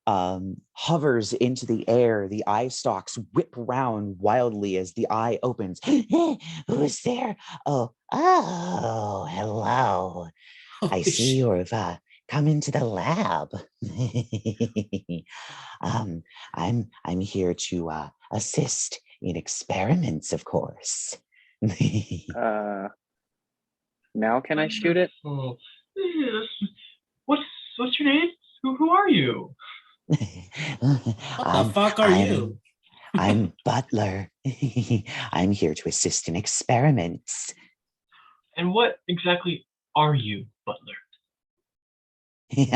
hovers into the air. The eye stalks whip around wildly as the eye opens. Who's there? Oh, hello. I see you've come into the lab. I'm here to assist in experiments, of course. Now can I shoot it? Oh, what's your name? Who are you? What the fuck are you? I'm Butler. I'm here to assist in experiments. And what exactly are you, Butler?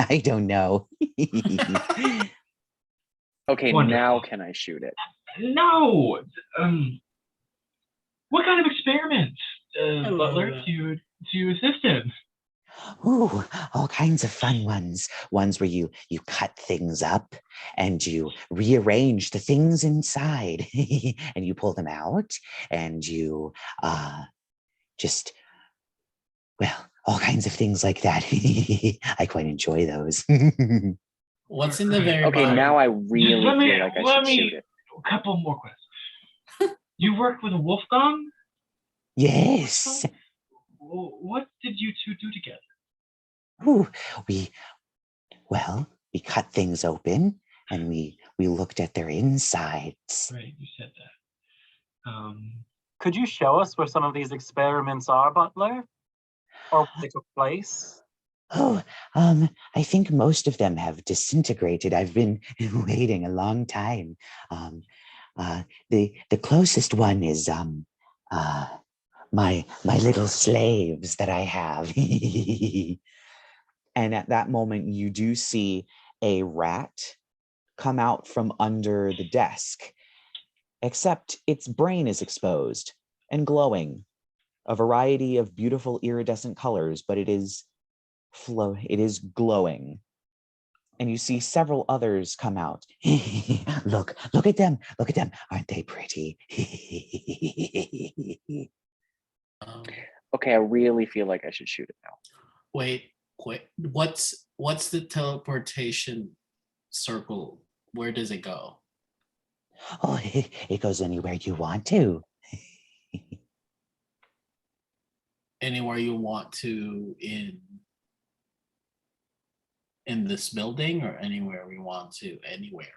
I don't know. Okay, Wonderful. now can I shoot it? No. What kind of experiments, Butler, that. do you assist in? Ooh, all kinds of fun ones. Ones where you cut things up and you rearrange the things inside and you pull them out and you all kinds of things like that. I quite enjoy those. What's in the very Okay, bottom? now I really feel like I should shoot it. A couple more questions. You work with a Wolfgang? Yes. What did you two do together? Ooh, we cut things open and we looked at their insides. Right, you said that. Could you show us where some of these experiments are, Butler? Or where they took place? Oh, I think most of them have disintegrated. I've been waiting a long time. The closest one is my little slaves that I have. And at that moment, you do see a rat come out from under the desk, except its brain is exposed and glowing, a variety of beautiful iridescent colors, but it is glowing. And you see several others come out. Look at them. Aren't they pretty? Okay, I really feel like I should shoot it now. Wait. What's the teleportation circle? Where does it go? Oh, it goes anywhere you want to. Anywhere you want to in this building, or anywhere we want to? Anywhere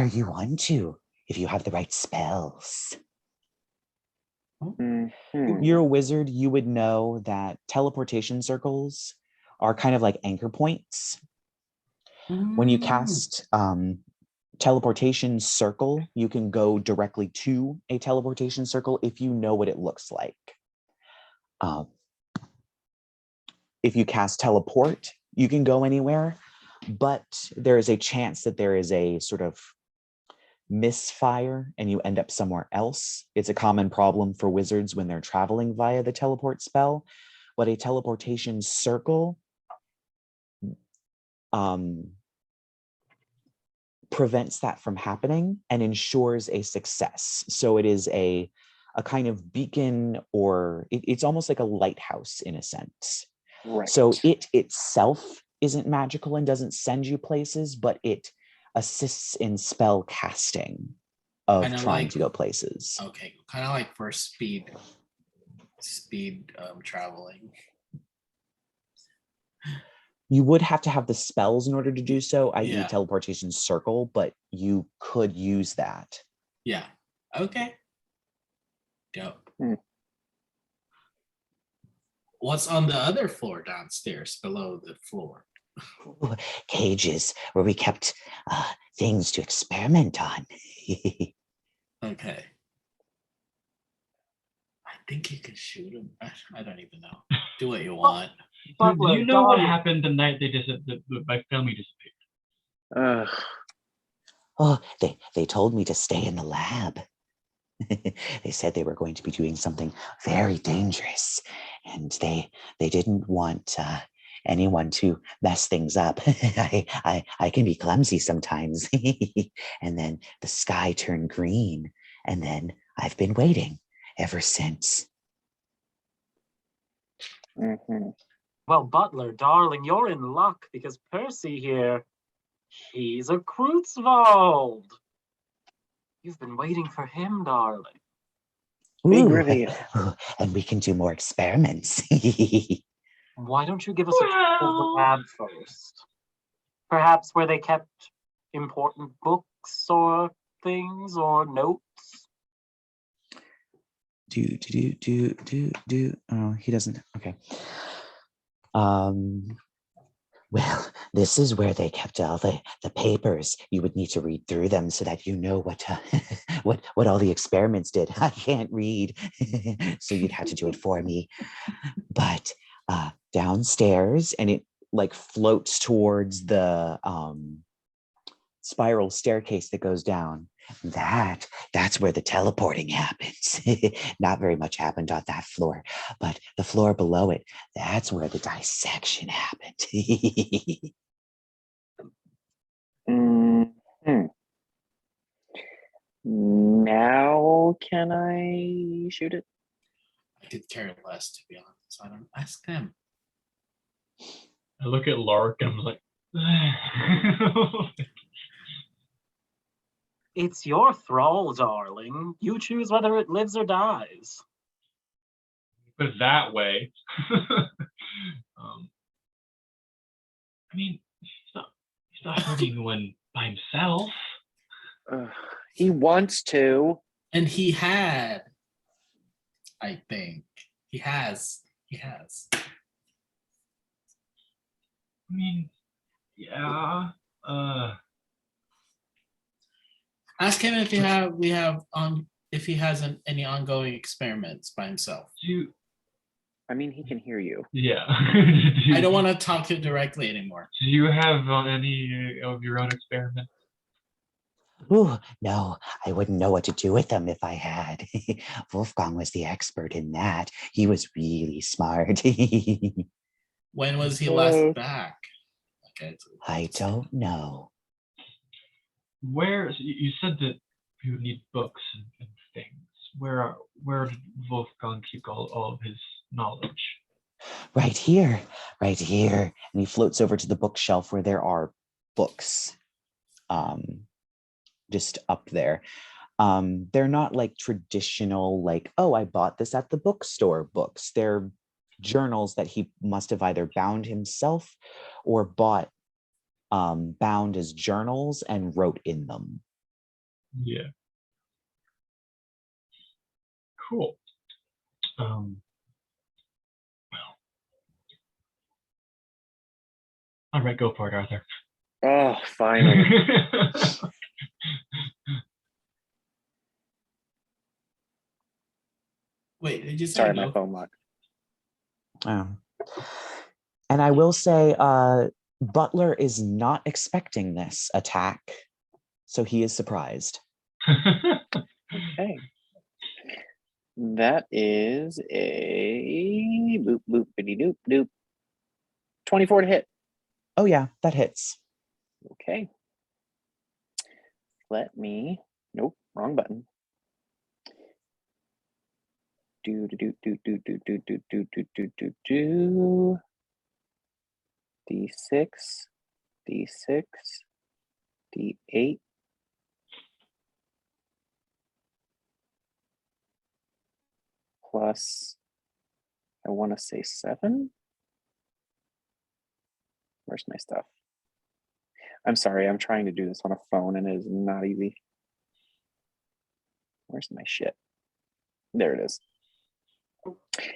you want to, if you have the right spells. Mm-hmm. You're a wizard, you would know that teleportation circles are kind of like anchor points. When you cast teleportation circle, you can go directly to a teleportation circle if you know what it looks like. If you cast teleport, you can go anywhere, but there is a chance that there is a sort of misfire and you end up somewhere else. It's a common problem for wizards when they're traveling via the teleport spell, but a teleportation circle prevents that from happening and ensures a success. So it is a kind of beacon, or it's almost like a lighthouse in a sense. Right. So it itself isn't magical and doesn't send you places, but it assists in spell casting of Kinda trying like- to go places. Okay, kind of like for speed traveling. You would have to have the spells in order to do so, i.e. Yeah. teleportation circle, but you could use that. Yeah. Okay. Dope. Hmm. What's on the other floor downstairs below the floor? Ooh, cages where we kept things to experiment on. Okay. I think you could shoot him. I don't even know. Do what you want. Do Butler, you know what darling. happened the night my family disappeared? Oh, they told me to stay in the lab. They said they were going to be doing something very dangerous, and they didn't want anyone to mess things up. I can be clumsy sometimes. And then the sky turned green, and then I've been waiting ever since. Mm-hmm. Well, Butler, darling, you're in luck because Percy here, he's a Kruetzwald. You've been waiting for him, darling. Big Ooh, reveal. ooh, and we can do more experiments. Why don't you give us a tour of the lab first? Perhaps where they kept important books or things or notes? Oh, he doesn't. Okay. Well, this is where they kept all the papers. You would need to read through them so that you know what what all the experiments did. I can't read, so you'd have to do it for me. But downstairs, and it like floats towards the spiral staircase that goes down. That's where the teleporting happens. Not very much happened on that floor, but the floor below it, that's where the dissection happened. Mm-hmm. Now can I shoot it? I could care less, to be honest. I don't ask them. I look at Lark and I'm like, It's your thrall, darling. You choose whether it lives or dies. put it that way. I mean, he's not hurting anyone by himself. He wants to. And he had, I think. He has. I mean, yeah. Ask him if if he has any ongoing experiments by himself. I mean, he can hear you. Yeah. I don't want to talk to him directly anymore. Do you have any of your own experiments? Ooh, no, I wouldn't know what to do with them if I had. Wolfgang was the expert in that. He was really smart. When was he last back? Okay, I don't know. Where you said that you would need books and things. Where did Wolfgang keep all of his knowledge? Right here. And he floats over to the bookshelf where there are books. Just up there. They're not like traditional, like, oh, I bought this at the bookstore books. They're journals that he must have either bound himself or bought bound as journals and wrote in them. Yeah. Cool. Well. All right, go for it, Arthur. Oh, finally. Wait, did you say Sorry, no? my phone locked. And I will say, Butler is not expecting this attack, so he is surprised. Okay. That is a boop boop bitty doop doop. 24 to hit. Oh yeah, that hits. Okay. let me. Nope, wrong button. Do. D6, D6, D8. Plus, I want to say 7. Where's my stuff? I'm sorry, I'm trying to do this on a phone and it is not easy. Where's my shit? There it is.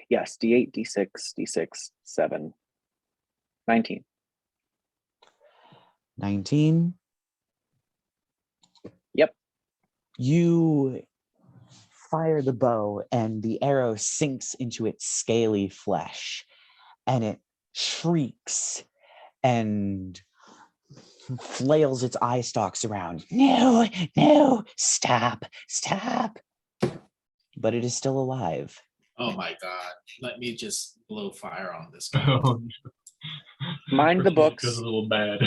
Yes, D8, D6, D6, 7. 19. 19. Yep. You fire the bow and the arrow sinks into its scaly flesh and it shrieks and flails its eye stalks around. No, no, stop. But it is still alive. Oh my god. Let me just blow fire on this guy. Oh, no. Mind the books. Goes a little bad.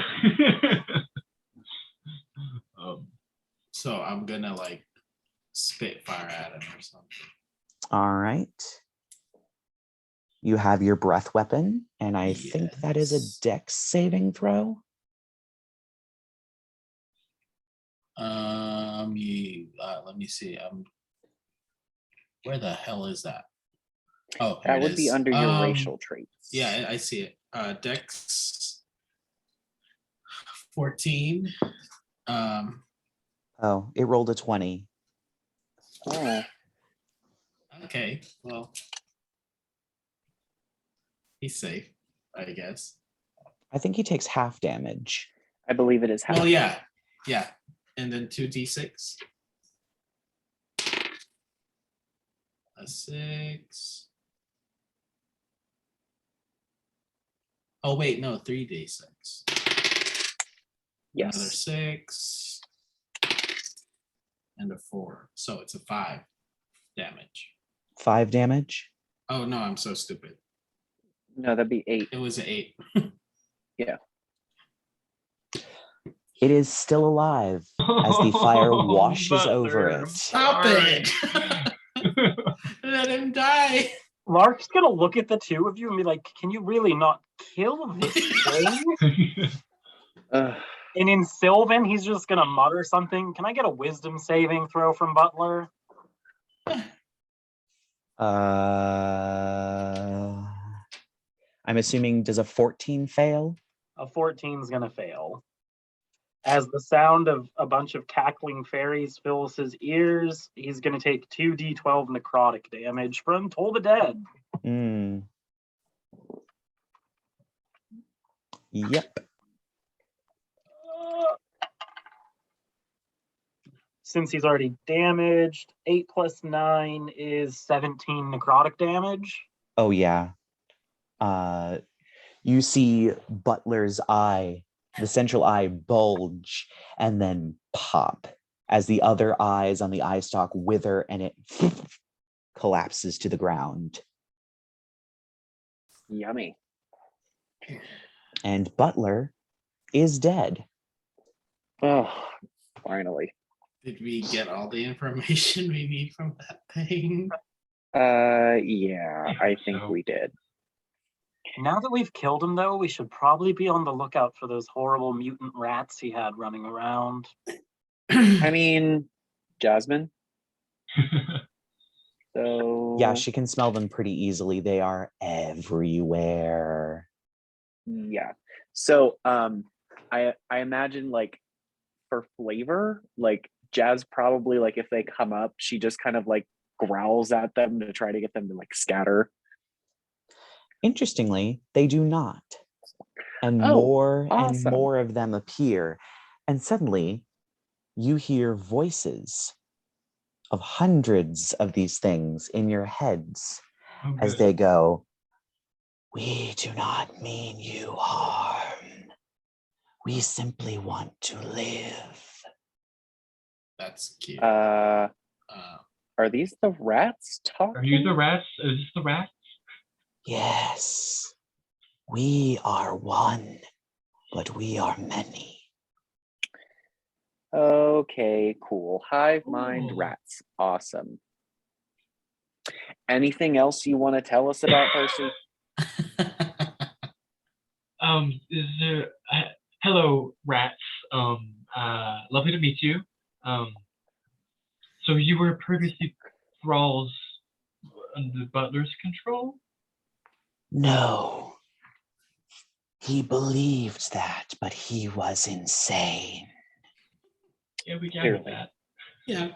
So I'm gonna like spit fire at him or something. All right. You have your breath weapon, and I think that is a dex saving throw. Let me see. Where the hell is that? Oh, That would be under your racial traits. Yeah, I see it. Dex 14. Oh, it rolled a 20. Oh, Okay, well, he's safe, I guess. I think he takes half damage. I believe it is half. Well, yeah, and then 2d6. A 6. Oh wait, no, 3d6. Yes. Another 6. And a 4. So it's a 5 damage. 5 damage? Oh no, I'm so stupid. No, that'd be 8. It was an 8. Yeah. It is still alive as the fire washes over Butler, it. Stop it! Let him die. Lark's gonna look at the two of you and be like, "Can you really not kill this thing?" And in Sylvan, he's just gonna mutter something. Can I get a wisdom saving throw from Butler? I'm assuming, does a 14 fail? A 14's gonna fail. As the sound of a bunch of cackling fairies fills his ears, he's gonna take 2d12 necrotic damage from Toll the Dead. Yep. Since he's already damaged, 8 plus 9 is 17 necrotic damage. Oh, yeah. You see Butler's eye, the central eye, bulge and then pop as the other eyes on the eye stalk wither and it collapses to the ground. Yummy. And Butler is dead. Oh, finally. Did we get all the information we need from that thing? Yeah, I think So. we did. Now that we've killed him, though, we should probably be on the lookout for those horrible mutant rats he had running around. I mean, Jasmine. So Yeah, she can smell them pretty easily. They are everywhere. yeah. So I imagine like for flavor, like Jazz probably like if they come up, she just kind of like growls at them to try to get them to like scatter. Interestingly, they do not. And Oh, more awesome. and more of them appear. And suddenly, you hear voices of hundreds of these things in your heads as they go, "We do not mean you harm. We simply want to live." That's cute. Are these the rats talking? Are you the rats? Is this the rats? Yes, we are one, but we are many. Okay, cool. Hive mind Cool. rats. Awesome. Anything else you want to tell us about Percy? Is there? Hello, rats. Lovely to meet you. So you were previously thralls under the butler's control? No. He believed that, but he was insane. Yeah, we gathered Clearly. that. Yeah.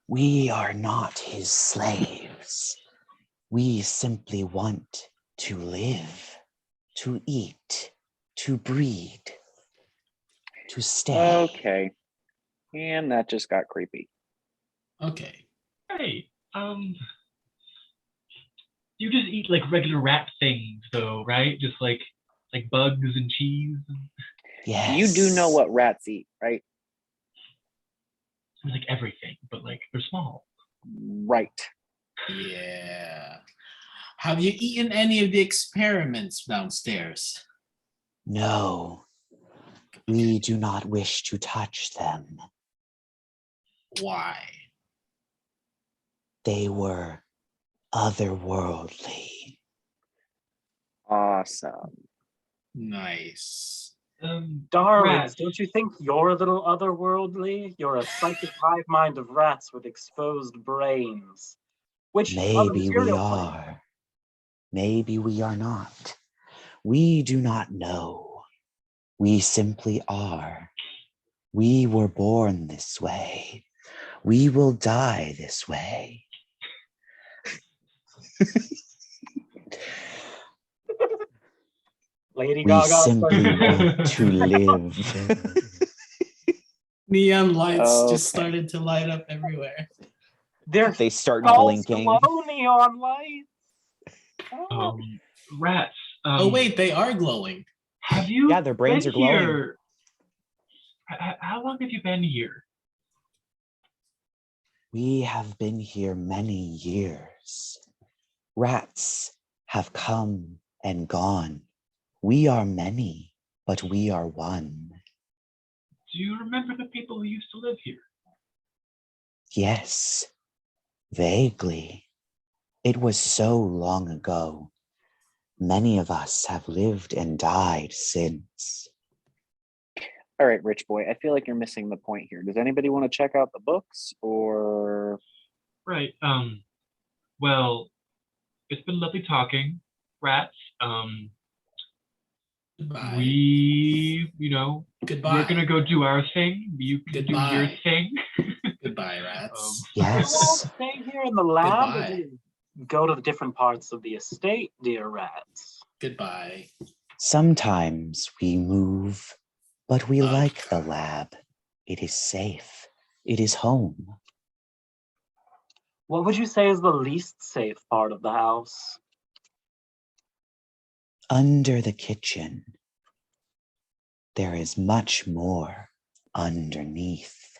We are not his slaves. We simply want to live, to eat, to breed, to stay. Okay. And that just got creepy. Okay. Hey, you just eat like regular rat things, though, right? Just like bugs and cheese. Yes. You do know what rats eat, right? Like everything, but like they're small. Right. Yeah. Have you eaten any of the experiments downstairs? No. We do not wish to touch them. Why? They were otherworldly. Awesome. Nice. Darlings, Rats. don't you think you're a little otherworldly? You're a psychic hive mind of rats with exposed brains. Which other Maybe we material plane? are. Maybe we are not. We do not know. We simply are. We were born this way. We will die this way. Lady We Gaga. simply want to live. Neon lights just Okay. started to light up everywhere. They're They start all blinking. slow neon lights. Oh. Rats. Oh wait, they are glowing. Have you? Yeah, their brains been are glowing. Here? How long have you been here? We have been here many years. Rats have come and gone. We are many, but we are one. Do you remember the people who used to live here? Yes, vaguely. It was so long ago. Many of us have lived and died since. All right, Rich Boy, I feel like you're missing the point here. Does anybody want to check out the books or? Right. Well, it's been lovely talking, rats. Goodbye. We, Goodbye. we're gonna go do our thing. You can do your Goodbye. thing. Goodbye, rats. Do you all Yes, stay here in the lab or Goodbye. do you go to the different parts of the estate, dear rats? Goodbye. sometimes we move, but we Okay. like the lab. It is safe. It is home. What would you say is the least safe part of the house? Under the kitchen, there is much more underneath.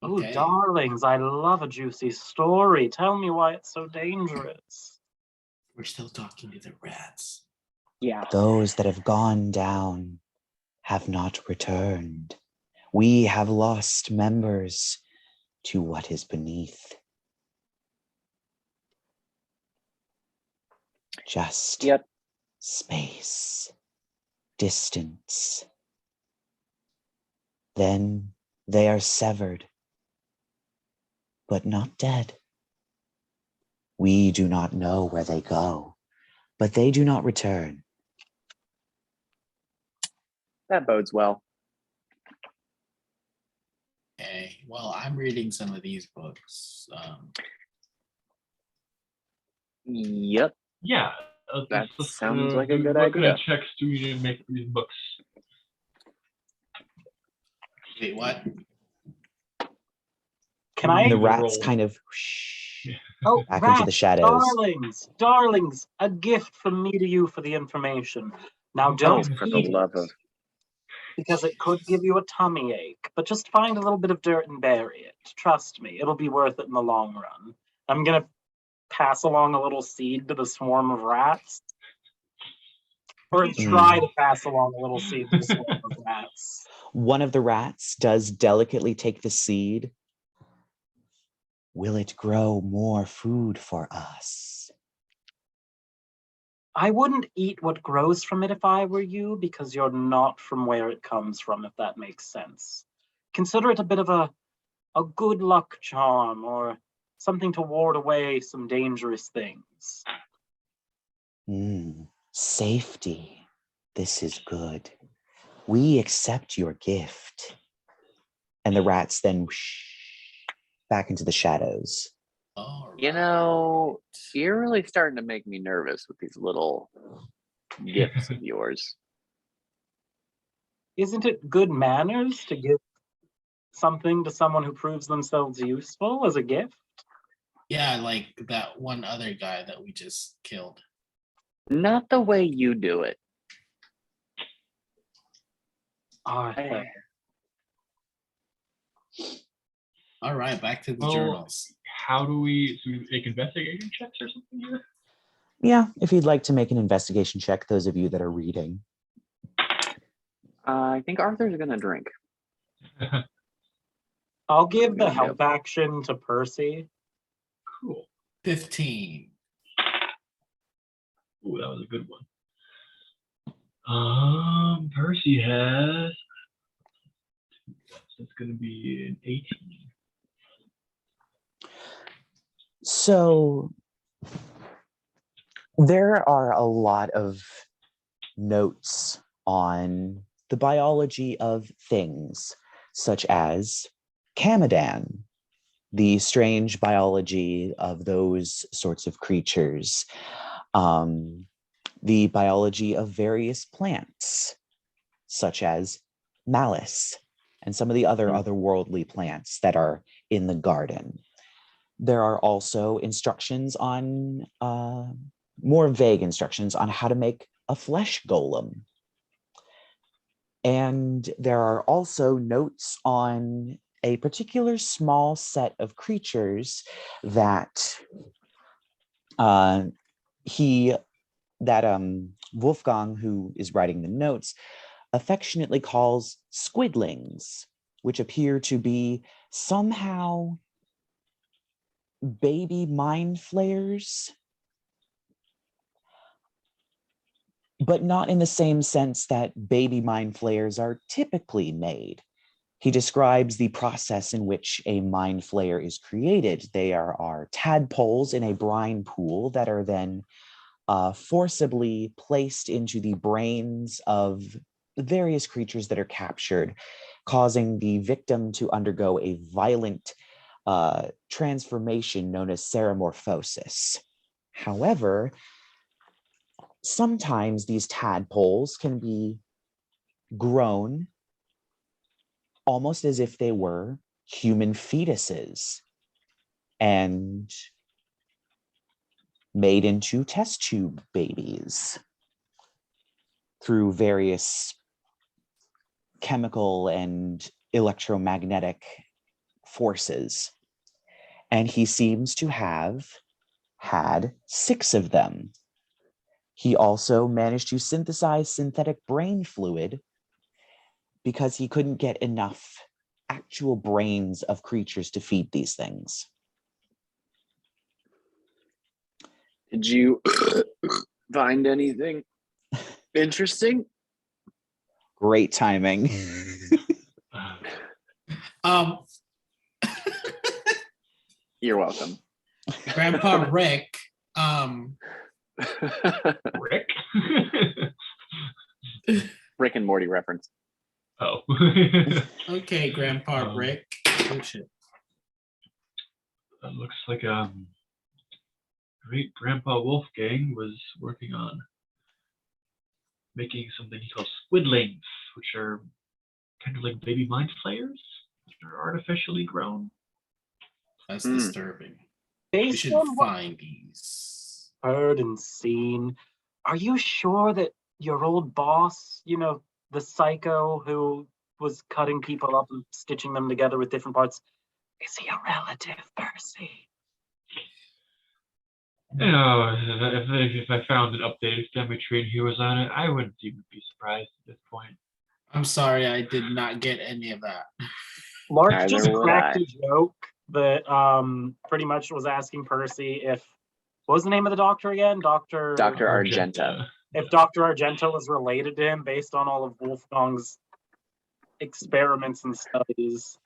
Oh, Okay. darlings, I love a juicy story. Tell me why it's so dangerous. We're still talking to the rats. Yeah. Those that have gone down have not returned. We have lost members to what is beneath. Just Yep. space, distance. Then they are severed, but not dead. We do not know where they go, but they do not return. That bodes well. Okay. Well, I'm reading some of these books. Yep. Yeah. That let's, sounds like a good what kind idea. of checks do we need to make for these books? Wait, what? Can And I? the Roll. rats kind of Oh, back rats, into the shadows. darlings, a gift from me to you for the information. Now, Oh, don't For eat the it, love of. because it could give you a tummy ache, but just find a little bit of dirt and bury it. Trust me, it'll be worth it in the long run. I'm gonna pass along a little seed to the swarm of rats. Or try to pass along a little seed to the swarm of rats. One of the rats does delicately take the seed. Will it grow more food for us? I wouldn't eat what grows from it if I were you, because you're not from where it comes from, if that makes sense. Consider it a bit of a good luck charm, or something to ward away some dangerous things. Safety. This is good. We accept your gift. And the rats then back into the shadows. All You right. know, you're really starting to make me nervous with these little gifts of yours. Isn't it good manners to give something to someone who proves themselves useful as a gift? Yeah, like that one other guy that we just killed. Not the way you do it. Archfey. All right, back to the Well, journals. How do we make investigation checks or something here? Yeah, if you'd like to make an investigation check, those of you that are reading. I think Arthur's gonna drink. I'll give the There we go. help action to Percy. Cool. 15. Ooh, that was a good one. Percy has. It's going to be an 18. So there are a lot of notes on the biology of things, such as Kamadan, the strange biology of those sorts of creatures, the biology of various plants, such as malice, and some of the other otherworldly plants that are in the garden. There are also instructions on, more vague instructions on how to make a flesh golem. And there are also notes on a particular small set of creatures that Wolfgang, who is writing the notes, affectionately calls squidlings, which appear to be somehow baby mind flayers, but not in the same sense that baby mind flayers are typically made. He describes the process in which a mind flayer is created. They are tadpoles in a brine pool that are then forcibly placed into the brains of various creatures that are captured, causing the victim to undergo a violent transformation known as ceremorphosis. However, sometimes these tadpoles can be grown almost as if they were human fetuses and made into test tube babies through various chemical and electromagnetic forces. And he seems to have had 6 of them. He also managed to synthesize synthetic brain fluid because he couldn't get enough actual brains of creatures to feed these things. Did you find anything interesting? Great timing. You're welcome. Grandpa Rick, Rick? Rick and Morty reference. Oh. okay, Grandpa Rick. Oh shit. That looks like great Grandpa Wolfgang was working on making something he calls squidlings, which are kind of like baby mind flayers, which are artificially grown. That's disturbing. We Based should on what find these. heard and seen, are you sure that your old boss, the psycho who was cutting people up and stitching them together with different parts, is he a relative, Percy? You know, if I found an updated family tree and he was on it, I wouldn't even be surprised at this point. I'm sorry, I did not get any of that. Lark Neither just would cracked I. a joke that pretty much was asking Percy if what was the name of the doctor again? Dr. Argenta. If Dr. Argenta was related to him based on all of Wolfgang's experiments and studies.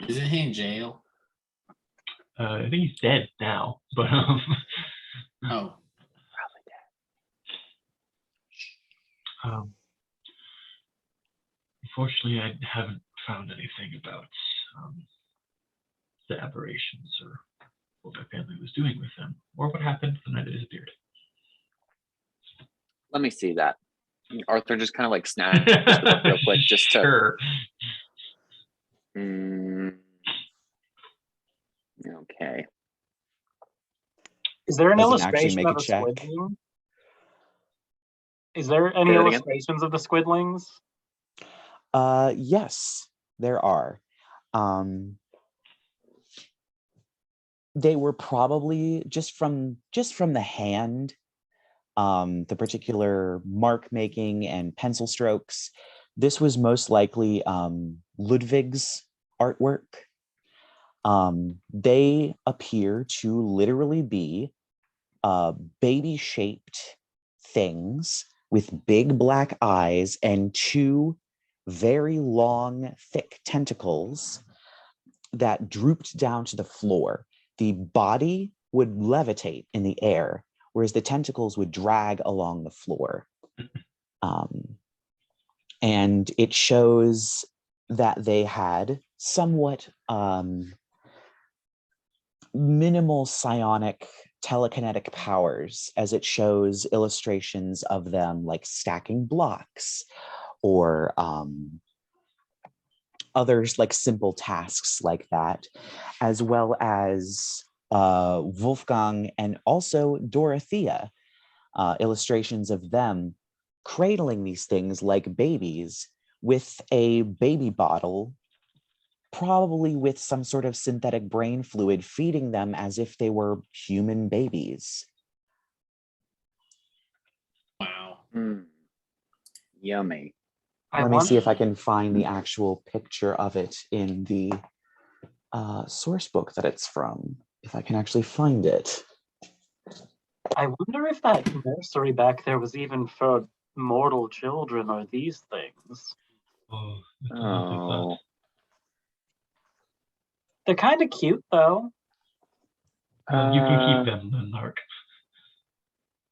Isn't he in jail? I think he's dead now, but Oh, unfortunately, I haven't found anything about the aberrations or what my family was doing with them, or what happened the night they disappeared. Let me see that. Arthur just kind of like snapped it up real quick, just to. Sure. Okay. Is there an Doesn't actually illustration make of a a check. squidling? Is there any Say that again? illustrations of the squidlings? Yes, there are. They were probably just from the hand, the particular mark making and pencil strokes. This was most likely Ludwig's artwork. They appear to literally be baby-shaped things with big black eyes and two very long, thick tentacles that drooped down to the floor. The body would levitate in the air, whereas the tentacles would drag along the floor. And it shows that they had somewhat minimal psionic telekinetic powers, as it shows illustrations of them like stacking blocks or others like simple tasks like that, as well as Wolfgang and also Dorothea, illustrations of them cradling these things like babies with a baby bottle, probably with some sort of synthetic brain fluid, feeding them as if they were human babies. wow. Yummy. Let me see if I can find the actual picture of it in the source book that it's from, if I can actually find it. I wonder if that nursery back there was even for mortal children or these things. Oh, that's a lovely Oh. thought. They're kind of cute, though. Well, you can keep them then, Lark.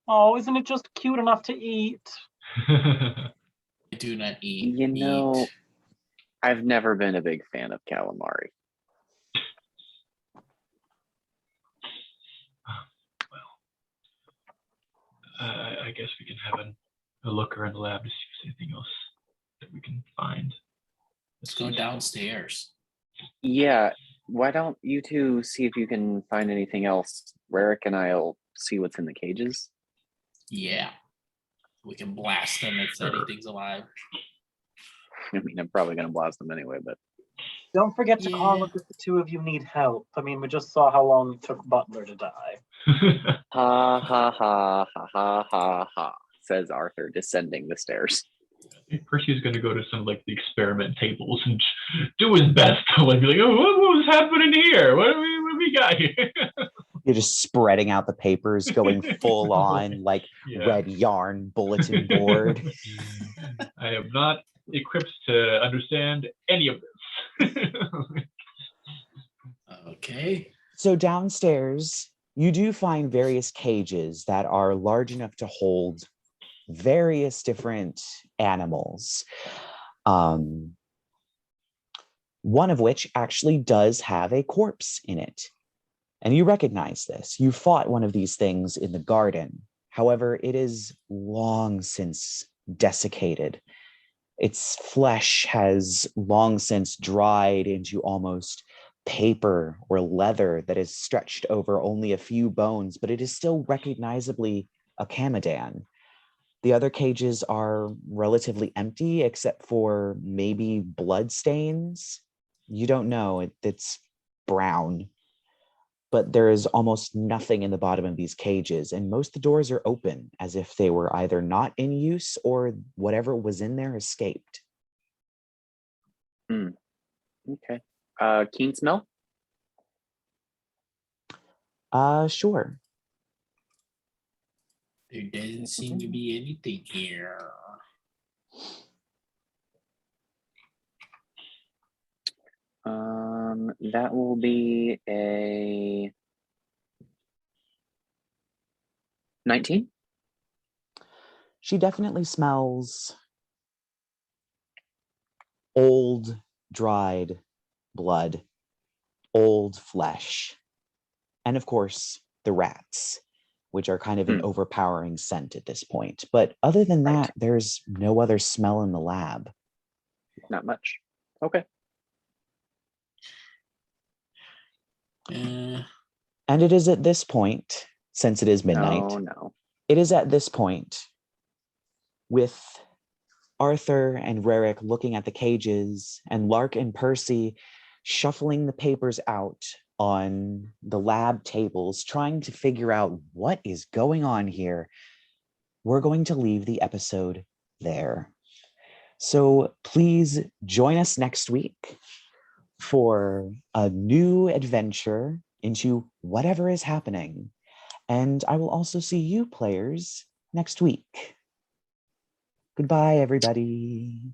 Oh, isn't it just cute enough to eat? I do not eat. You know, meat. I've never been a big fan of calamari. I guess we can have a look around the lab to see if there's anything else that we can find. Let's go downstairs. Yeah, why don't you two see if you can find anything else? Rerek and I'll see what's in the cages. Yeah. We can blast them if anything's alive. I mean, I'm probably going to blast them anyway, but... Don't forget to call up if the two of you need help. I mean, we just saw how long it took Butler to die. Ha, ha, ha, ha, ha, ha, ha, says Arthur, descending the stairs. I think Percy's going to go to some like the experiment tables and do his best to like be like, oh, what was happening here? What do we got here? You're just spreading out the papers, going full on like red yarn bulletin board. I am not equipped to understand any of this. Okay. So downstairs, you do find various cages that are large enough to hold various different animals. One of which actually does have a corpse in it. And you recognize this. You fought one of these things in the garden. However, it is long since desiccated. Its flesh has long since dried into almost paper or leather that is stretched over only a few bones, but it is still recognizably a Kamadan. The other cages are relatively empty, except for maybe blood stains. You don't know, it's brown. But there is almost nothing in the bottom of these cages, and most of the doors are open, as if they were either not in use or whatever was in there escaped. Okay. Keen smell? Sure. There doesn't seem to be anything here. That will be a 19. She definitely smells old, dried blood, old flesh, and of course, the rats, which are kind of an overpowering scent at this point. But other than that, there's no other smell in the lab. Not much. Okay. And it is at this point, since it is midnight, Oh, no. it is at this point with Arthur and Rerek looking at the cages and Lark and Percy shuffling the papers out on the lab tables, trying to figure out what is going on here. We're going to leave the episode there. So please join us next week for a new adventure into whatever is happening. And I will also see you players next week. Goodbye, everybody.